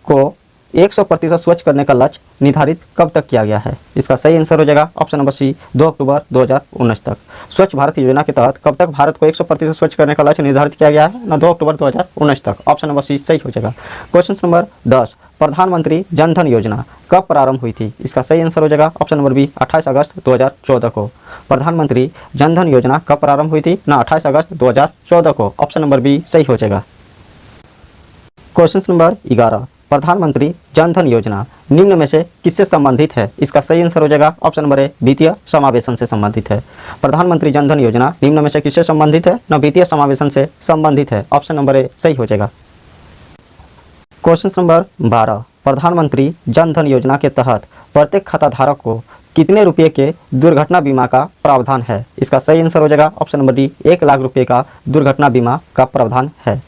[SPEAKER 1] को 100% स्वच्छ करने का लक्ष्य निर्धारित कब तक किया गया है? इसका सही आंसर हो जाएगा ऑप्शन नंबर सी 2 अक्टूबर 2019 तक। स्वच्छ भारत योजना के तहत कब तक भारत को 100% स्वच्छ करने का लक्ष्य निर्धारित किया गया है? ना 2 अक्टूबर 2019 तक। ऑप्शन नंबर सी सही हो जाएगा। क्वेश्चन नंबर 10, प्रधानमंत्री जन धन योजना कब प्रारंभ हुई थी? इसका सही आंसर हो जाएगा ऑप्शन नंबर बी 28 अगस्त 2014 को। प्रधानमंत्री जन धन योजना कब प्रारंभ हुई थी? ना 28 अगस्त 2014 को। ऑप्शन नंबर बी सही हो जाएगा। क्वेश्चन नंबर 11, प्रधानमंत्री जन धन योजना निम्न में से किससे संबंधित है? इसका सही आंसर हो जाएगा ऑप्शन नंबर ए वित्तीय समावेशन से संबंधित है। प्रधानमंत्री जन धन योजना निम्न में से किससे संबंधित है? ना वित्तीय समावेशन से संबंधित है। ऑप्शन नंबर ए सही हो जाएगा। क्वेश्चन नंबर 12, प्रधानमंत्री जन धन योजना के तहत प्रत्येक खाताधारक को कितने रुपए के दुर्घटना बीमा का प्रावधान है? इसका सही आंसर हो जाएगा ऑप्शन नंबर डी 1 लाख रुपए का दुर्घटना बीमा का प्रावधान है।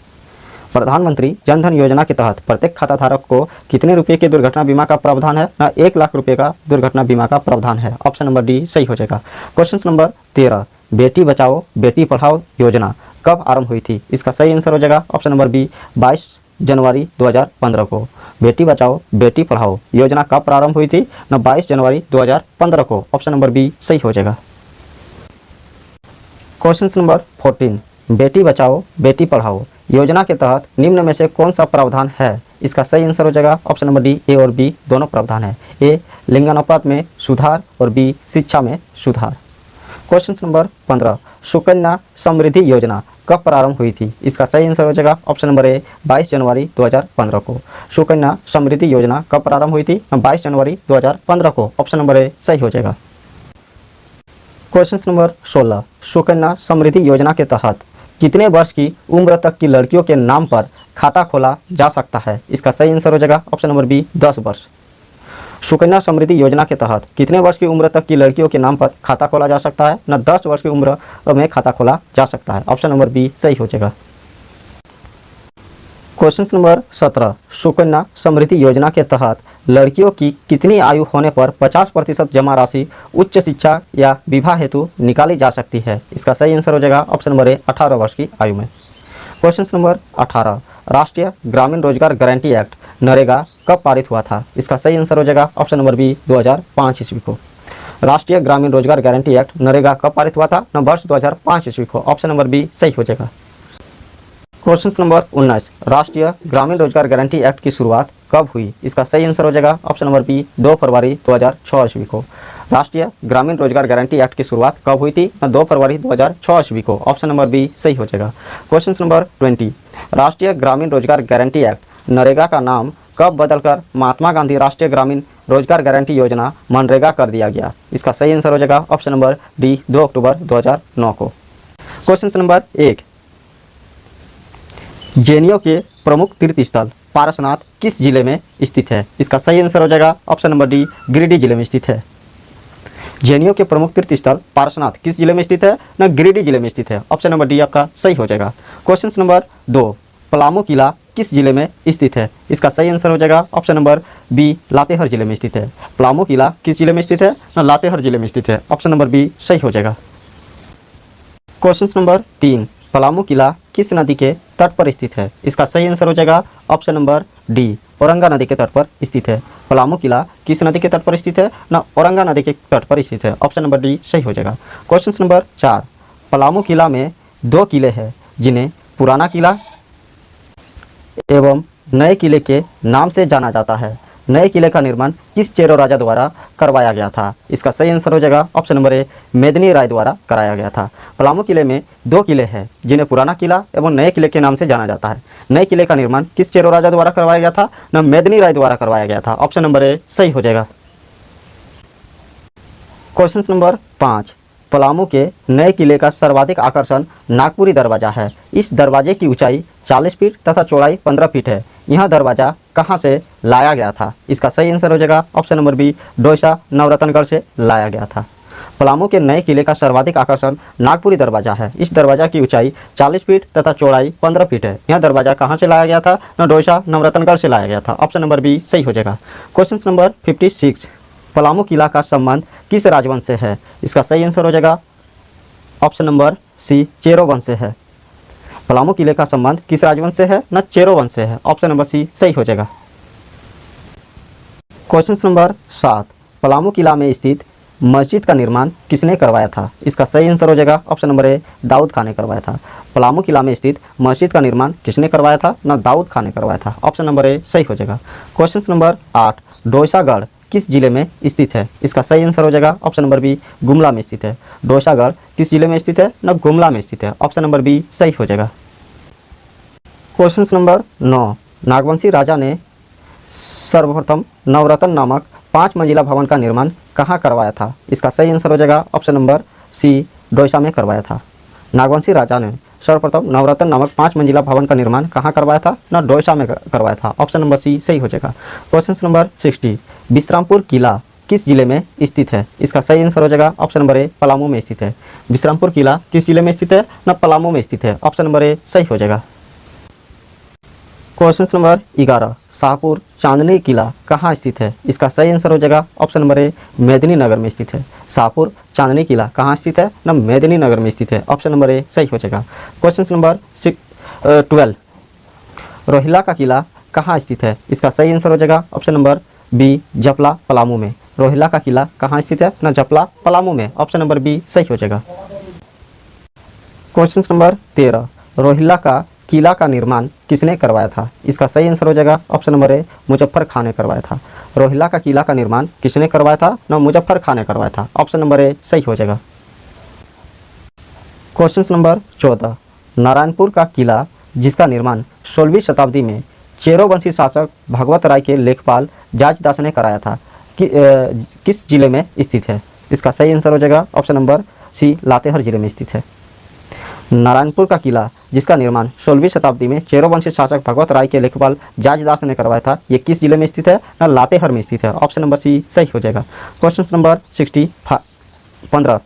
[SPEAKER 1] प्रधानमंत्री जन धन योजना के तहत प्रत्येक खाताधारक को कितने रुपए के दुर्घटना बीमा का प्रावधान है? ना 1 लाख रुपए का दुर्घटना बीमा का प्रावधान है। ऑप्शन नंबर डी सही हो जाएगा। क्वेश्चन नंबर 13, बेटी बचाओ बेटी पढ़ाओ योजना कब आरंभ हुई थी? इसका सही आंसर हो जाएगा ऑप्शन नंबर बी 22 जनवरी 2015 को। बेटी बचाओ बेटी पढ़ाओ योजना कब प्रारंभ हुई थी? ना 22 जनवरी 2015 को। ऑप्शन नंबर बी सही हो जाएगा। क्वेश्चन नंबर 14, बेटी बचाओ बेटी पढ़ाओ योजना के तहत निम्न में से कौन सा प्रावधान है? इसका सही आंसर हो जाएगा ऑप्शन नंबर डी ए और बी दोनों प्रावधान है। ए लिंगानुपात में सुधार और बी शिक्षा में सुधार। क्वेश्चन नंबर 15, सुकन्या समृद्धि योजना कब प्रारंभ हुई थी? इसका सही आंसर हो जाएगा ऑप्शन नंबर ए 22 जनवरी 2015 को। सुकन्या समृद्धि योजना कब प्रारंभ हुई थी? 22 जनवरी 2015 को। ऑप्शन नंबर ए सही हो जाएगा। क्वेश्चन नंबर 16, सुकन्या समृद्धि योजना के तहत कितने वर्ष की उम्र तक की लड़कियों के नाम पर खाता खोला जा सकता है? इसका सही आंसर हो जाएगा ऑप्शन नंबर बी 10 वर्ष। सुकन्या समृद्धि योजना के तहत कितने वर्ष की उम्र तक की लड़कियों के नाम पर खाता खोला जा सकता है? ना 10 वर्ष की उम्र में खाता खोला जा सकता है। ऑप्शन नंबर बी सही हो जाएगा। क्वेश्चन नंबर 17, सुकन्या समृद्धि योजना के तहत लड़कियों की कितनी आयु होने पर 50% जमा राशि उच्च शिक्षा या विवाह हेतु निकाली जा सकती है? इसका सही आंसर हो जाएगा ऑप्शन नंबर ए 18 वर्ष की आयु में। क्वेश्चन नंबर 18, राष्ट्रीय ग्रामीण रोजगार गारंटी एक्ट नरेगा कब पारित हुआ था? इसका सही आंसर हो जाएगा ऑप्शन नंबर बी 2005 ईस्वी को। राष्ट्रीय ग्रामीण रोजगार गारंटी एक्ट नरेगा कब पारित हुआ था? ना वर्ष 2005 ईस्वी को। ऑप्शन नंबर बी सही हो जाएगा। क्वेश्चन नंबर 19, राष्ट्रीय ग्रामीण रोजगार गारंटी एक्ट की शुरुआत कब हुई? इसका सही आंसर हो जाएगा ऑप्शन नंबर बी 2 फरवरी 2006 ईस्वी को। राष्ट्रीय ग्रामीण रोजगार गारंटी एक्ट की शुरुआत कब हुई थी? 2 फरवरी 2006 ईस्वी को। ऑप्शन नंबर बी सही हो जाएगा। क्वेश्चन नंबर 20, राष्ट्रीय ग्रामीण रोजगार गारंटी एक्ट नरेगा का नाम कब बदलकर महात्मा गांधी राष्ट्रीय ग्रामीण रोजगार गारंटी योजना मनरेगा कर दिया गया? इसका सही आंसर हो जाएगा ऑप्शन नंबर डी 2 अक्टूबर 2009 को। क्वेश्चन नंबर 1, जेएनयू के प्रमुख तीर्थ स्थल पारसनाथ किस जिले में स्थित है? इसका सही आंसर हो जाएगा ऑप्शन नंबर डी गिरिडीह जिले में स्थित है। जेएनयू के प्रमुख तीर्थ स्थल पारसनाथ किस जिले में स्थित है? ना गिरिडीह जिले में स्थित है। ऑप्शन नंबर डी आपका सही हो जाएगा। क्वेश्चन नंबर 2, पलामू किला किस जिले में स्थित है? इसका सही आंसर हो जाएगा ऑप्शन नंबर बी लातेहार जिले में स्थित है। पलामू किला किस जिले में स्थित है? ना लातेहार जिले में स्थित है। ऑप्शन नंबर बी सही हो जाएगा। क्वेश्चन नंबर 3, पलामू किला किस नदी के तट पर स्थित है? इसका सही आंसर हो जाएगा ऑप्शन नंबर डी औरंगा नदी के तट पर स्थित है। पलामू किला किस नदी के तट पर स्थित है? ना औरंगा नदी के तट पर स्थित है। ऑप्शन नंबर डी सही हो जाएगा। क्वेश्चन नंबर 4, पलामू किला में 2 किले हैं जिन्हें पुराना किला एवं नए किले के नाम से जाना जाता है। नए किले का निर्माण किस चेरो राजा द्वारा करवाया गया था? इसका सही आंसर हो जाएगा ऑप्शन नंबर ए मेदिनी राय द्वारा कराया गया था। पलामू किले में 2 किले हैं जिन्हें पुराना किला एवं नए किले के नाम से जाना जाता है। नए किले का निर्माण किस चेरो राजा द्वारा करवाया गया था? ना मेदिनी राय द्वारा करवाया गया था। ऑप्शन नंबर ए सही हो जाएगा। क्वेश्चन नंबर 5, पलामू के नए किले का सर्वाधिक आकर्षण नागपुरी दरवाजा है। इस दरवाजे की ऊंचाई 40 फीट तथा चौड़ाई 15 फीट है। यह दरवाजा कहां से लाया गया था? इसका सही आंसर हो जाएगा ऑप्शन नंबर बी डोईसा नवरत्नगढ़ से लाया गया था। पलामू के नए किले का सर्वाधिक आकर्षण नागपुरी दरवाजा है। इस दरवाजा की ऊंचाई 40 फीट तथा चौड़ाई 15 फीट है। यह दरवाजा कहां से लाया गया था? डोईसा नवरत्नगढ़ से लाया गया था। ऑप्शन नंबर बी सही हो जाएगा। क्वेश्चन नंबर 56, पलामू किला का संबंध किस राजवंश से है? इसका सही आंसर हो जाएगा ऑप्शन नंबर सी चेरो वंश से है। पलामू किले का संबंध किस राजवंश से है? ना चेरो वंश से है। ऑप्शन नंबर सी सही हो जाएगा। क्वेश्चन नंबर 7, पलामू किला में स्थित मस्जिद का निर्माण किसने करवाया था? इसका सही आंसर हो जाएगा option number A, Daud Khan ने करवाया था। पलामू किला में स्थित मस्जिद का निर्माण किसने करवाया था? ना दाऊद खान ने करवाया था। ऑप्शन नंबर ए सही हो जाएगा। क्वेश्चन नंबर 8, डोईसागढ़ किस जिले में स्थित है? इसका सही आंसर हो जाएगा ऑप्शन नंबर बी, गुमला में स्थित है। डोईसागढ़ किस जिले में स्थित है? ना गुमला में स्थित है। ऑप्शन नंबर बी सही हो जाएगा। क्वेश्चन नंबर 9, नागवंशी राजा ने सर्वप्रथम नवरत्न नामक 5 मंजिला भवन का निर्माण कहाँ करवाया था? इसका सही आंसर हो जाएगा ऑप्शन नंबर सी, डोईसा में करवाया था। नागवंशी राजा ने सर्वप्रथम नवरत्न नामक 5 मंजिला भवन का निर्माण कहाँ करवाया था? ना डोईसा में करवाया था। ऑप्शन नंबर सी सही हो जाएगा। क्वेश्चन नंबर 60, विश्रामपुर किला किस जिले में स्थित है? इसका सही आंसर हो जाएगा ऑप्शन नंबर ए, पलामू में स्थित है। विश्रामपुर किला किस जिले में स्थित है? ना पलामू में स्थित है। ऑप्शन नंबर ए सही हो जाएगा। क्वेश्चन नंबर 11, शाहपुर चांदनी किला कहाँ स्थित है? इसका सही आंसर हो जाएगा ऑप्शन नंबर ए, मेदिनीनगर में स्थित है। शाहपुर चांदनी किला कहाँ स्थित है? ना मेदिनीनगर में स्थित है। ऑप्शन नंबर ए सही हो जाएगा। क्वेश्चन नंबर 12, रोहिला का किला कहाँ स्थित है? इसका सही आंसर हो जाएगा ऑप्शन नंबर बी, जपला पलामू में। रोहिला का किला कहाँ स्थित है? ना जपला पलामू में। ऑप्शन नंबर बी सही हो जाएगा। क्वेश्चन नंबर 13, रोहिला का किला का निर्माण किसने करवाया था? इसका सही आंसर हो जाएगा ऑप्शन नंबर ए, मुजफ्फर खान ने करवाया था। रोहिला का किला का निर्माण किसने करवाया था? ना मुजफ्फर खान ने करवाया था। ऑप्शन नंबर ए सही हो जाएगा। क्वेश्चन नंबर 14, नारायणपुर का किला जिसका निर्माण 16वीं शताब्दी में चेरोवंशी शासक भगवत राय के लेखपाल जाजदास ने कराया था किस जिले में स्थित है? इसका सही आंसर हो जाएगा ऑप्शन नंबर सी, लातेहार जिले में स्थित है। नारायणपुर का किला जिसका निर्माण 16वीं शताब्दी में चेरोवंशी शासक भगवत राय के लेखपाल जाजदास ने करवाया था, ये किस जिले में स्थित है? ना लातेहार में स्थित है। ऑप्शन नंबर सी सही हो जाएगा। क्वेश्चन नंबर 15,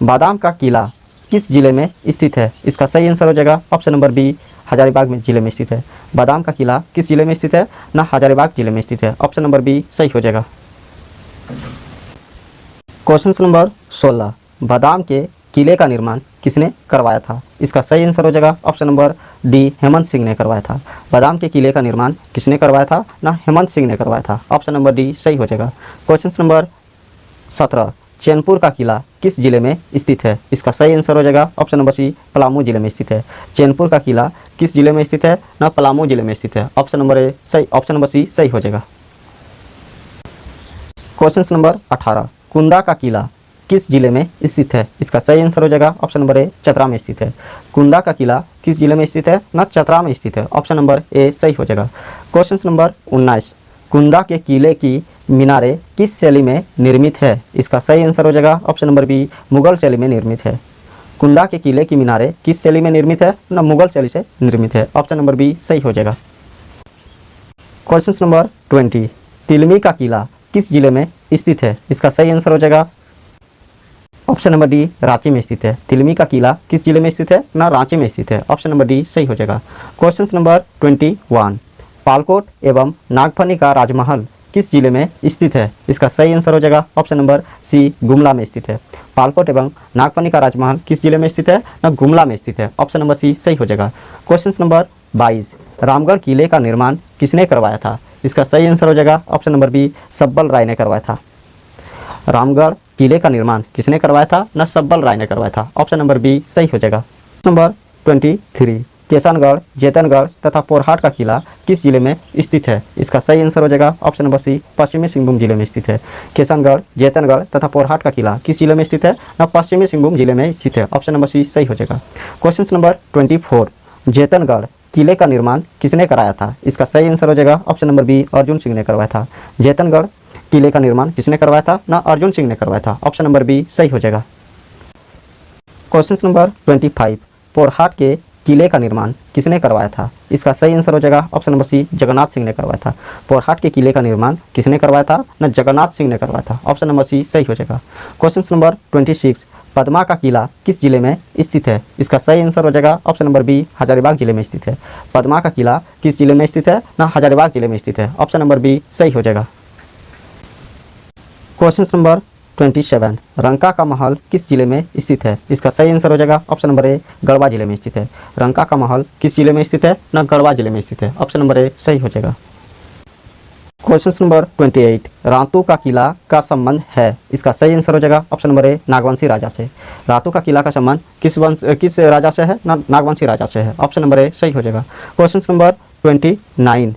[SPEAKER 1] बादाम का किला किस जिले में स्थित है? इसका सही आंसर हो जाएगा ऑप्शन नंबर बी, हजारीबाग में जिले में स्थित है। बादाम का किला किस जिले में स्थित है? ना हजारीबाग जिले में स्थित है। ऑप्शन नंबर बी सही हो जाएगा। क्वेश्चन नंबर 16, बादाम के किले का निर्माण किसने करवाया था? इसका सही आंसर हो जाएगा option number D, Hemant Singh ने करवाया था। बादाम के किले का निर्माण किसने करवाया था? ना हेमंत सिंह ने करवाया था। ऑप्शन नंबर डी सही हो जाएगा। क्वेश्चन नंबर 17, चैनपुर का किला किस जिले में स्थित है? इसका सही आंसर हो जाएगा ऑप्शन नंबर सी, पलामू जिले में स्थित है। चैनपुर का किला किस जिले में स्थित है? ना पलामू जिले में स्थित है। ऑप्शन नंबर ए सही, ऑप्शन नंबर सी सही हो जाएगा। क्वेश्चन नंबर 18, कुंदा का किला किस जिले में स्थित है? इसका सही आंसर हो जाएगा ऑप्शन नंबर ए, चतरा में स्थित है। कुंदा का किला किस जिले में स्थित है? ना चतरा में स्थित है। ऑप्शन नंबर ए सही हो जाएगा। क्वेश्चन नंबर 19, कुंदा के किले की मीनारें किस शैली में निर्मित है? इसका सही आंसर हो जाएगा ऑप्शन नंबर बी, मुगल शैली में निर्मित है। कुंदा के किले की मीनारें किस शैली में निर्मित है? ना मुगल शैली से निर्मित है। ऑप्शन नंबर बी सही हो जाएगा। क्वेश्चन नंबर 20, तिलमी का किला किस जिले में स्थित है? इसका सही आंसर हो जाएगा ऑप्शन नंबर डी, रांची में स्थित है। तिलमी का किला किस जिले में स्थित है? ना रांची में स्थित है। ऑप्शन नंबर डी सही हो जाएगा। क्वेश्चन नंबर 21, पालकोट एवं नागफनी का राजमहल किस जिले में स्थित है? इसका सही आंसर हो जाएगा ऑप्शन नंबर सी, गुमला में स्थित है। पालकोट एवं नागफनी का राजमहल किस जिले में स्थित है? ना गुमला में स्थित है। ऑप्शन नंबर सी सही हो जाएगा। क्वेश्चन नंबर 22, रामगढ़ किले का निर्माण किसने करवाया था? इसका सही आंसर हो जाएगा ऑप्शन नंबर बी, सब्बल राय ने करवाया था। रामगढ़ किले का निर्माण किसने करवाया था? ना सब्बल राय ने करवाया था। ऑप्शन नंबर बी सही हो जाएगा। नंबर 23, किशनगढ़, जेतनगढ़ तथा पोरहाट का किला किस जिले में स्थित है? इसका सही आंसर हो जाएगा ऑप्शन नंबर सी, पश्चिमी सिंहभूम जिले में स्थित है। किशनगढ़, जेतनगढ़ तथा पोरहाट का किला किस जिले में स्थित है? ना पश्चिमी सिंहभूम जिले में स्थित है। ऑप्शन नंबर सी सही हो जाएगा। क्वेश्चन नंबर 24, जेतनगढ़ किले का निर्माण किसने कराया था? इसका सही आंसर हो जाएगा option number B, Arjun Singh ने करवाया था। जेतनगढ़ किले का निर्माण किसने करवाया था? ना अर्जुन सिंह ने करवाया था। ऑप्शन नंबर बी सही हो जाएगा। क्वेश्चन नंबर 25, पोरहाट के किले का निर्माण किसने करवाया था? इसका सही आंसर हो जाएगा option number C, Jagannath Singh ने करवाया था। पोरहाट के किले का निर्माण किसने करवाया था? ना जगन्नाथ सिंह ने करवाया था। ऑप्शन नंबर सी सही हो जाएगा। क्वेश्चन नंबर 26, पदमा का किला किस जिले में स्थित है? इसका सही आंसर हो जाएगा ऑप्शन नंबर बी, हजारीबाग जिले में स्थित है। पदमा का किला किस जिले में स्थित है? ना हजारीबाग जिले में स्थित है। ऑप्शन नंबर बी सही हो जाएगा। क्वेश्चन नंबर 27, रंका का महल किस जिले में स्थित है? इसका सही आंसर हो जाएगा ऑप्शन नंबर ए, गढ़वा जिले में स्थित है। रंका का महल किस जिले में स्थित है? ना गढ़वा जिले में स्थित है। ऑप्शन नंबर ए सही हो जाएगा। क्वेश्चन नंबर 28, रातू का किला का संबंध है। इसका सही आंसर हो जाएगा ऑप्शन नंबर ए, नागवंशी राजा से। रातू का किला का संबंध किस राजा से है? नागवंशी राजा से है। ऑप्शन नंबर ए सही हो जाएगा। क्वेश्चन नंबर 29,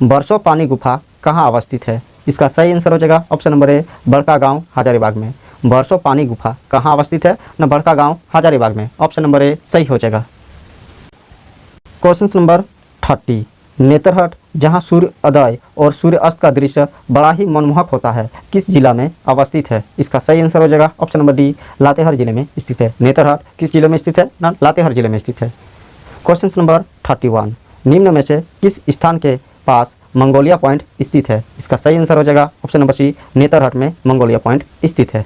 [SPEAKER 1] बरसो पानी गुफा कहाँ अवस्थित है? इसका सही आंसर हो जाएगा ऑप्शन नंबर ए, बड़कागांव हजारीबाग में। बरसो पानी गुफा कहाँ अवस्थित है? न बड़कागांव हजारीबाग में। ऑप्शन नंबर ए सही हो जाएगा। क्वेश्चन नंबर 30, नेतरहट जहां सूर्योदय और सूर्यास्त का दृश्य बड़ा ही मनमोहक होता है, किस जिला में अवस्थित है? इसका सही आंसर हो जाएगा ऑप्शन नंबर डी, लातेहार जिले में स्थित है। नेतरहट किस जिले में स्थित है? ना लातेहार जिले में स्थित है। क्वेश्चन नंबर 31, निम्न में से किस स्थान के पास मंगोलिया पॉइंट स्थित है? इसका सही आंसर हो जाएगा ऑप्शन नंबर सी, नेतरहट में मंगोलिया पॉइंट स्थित है।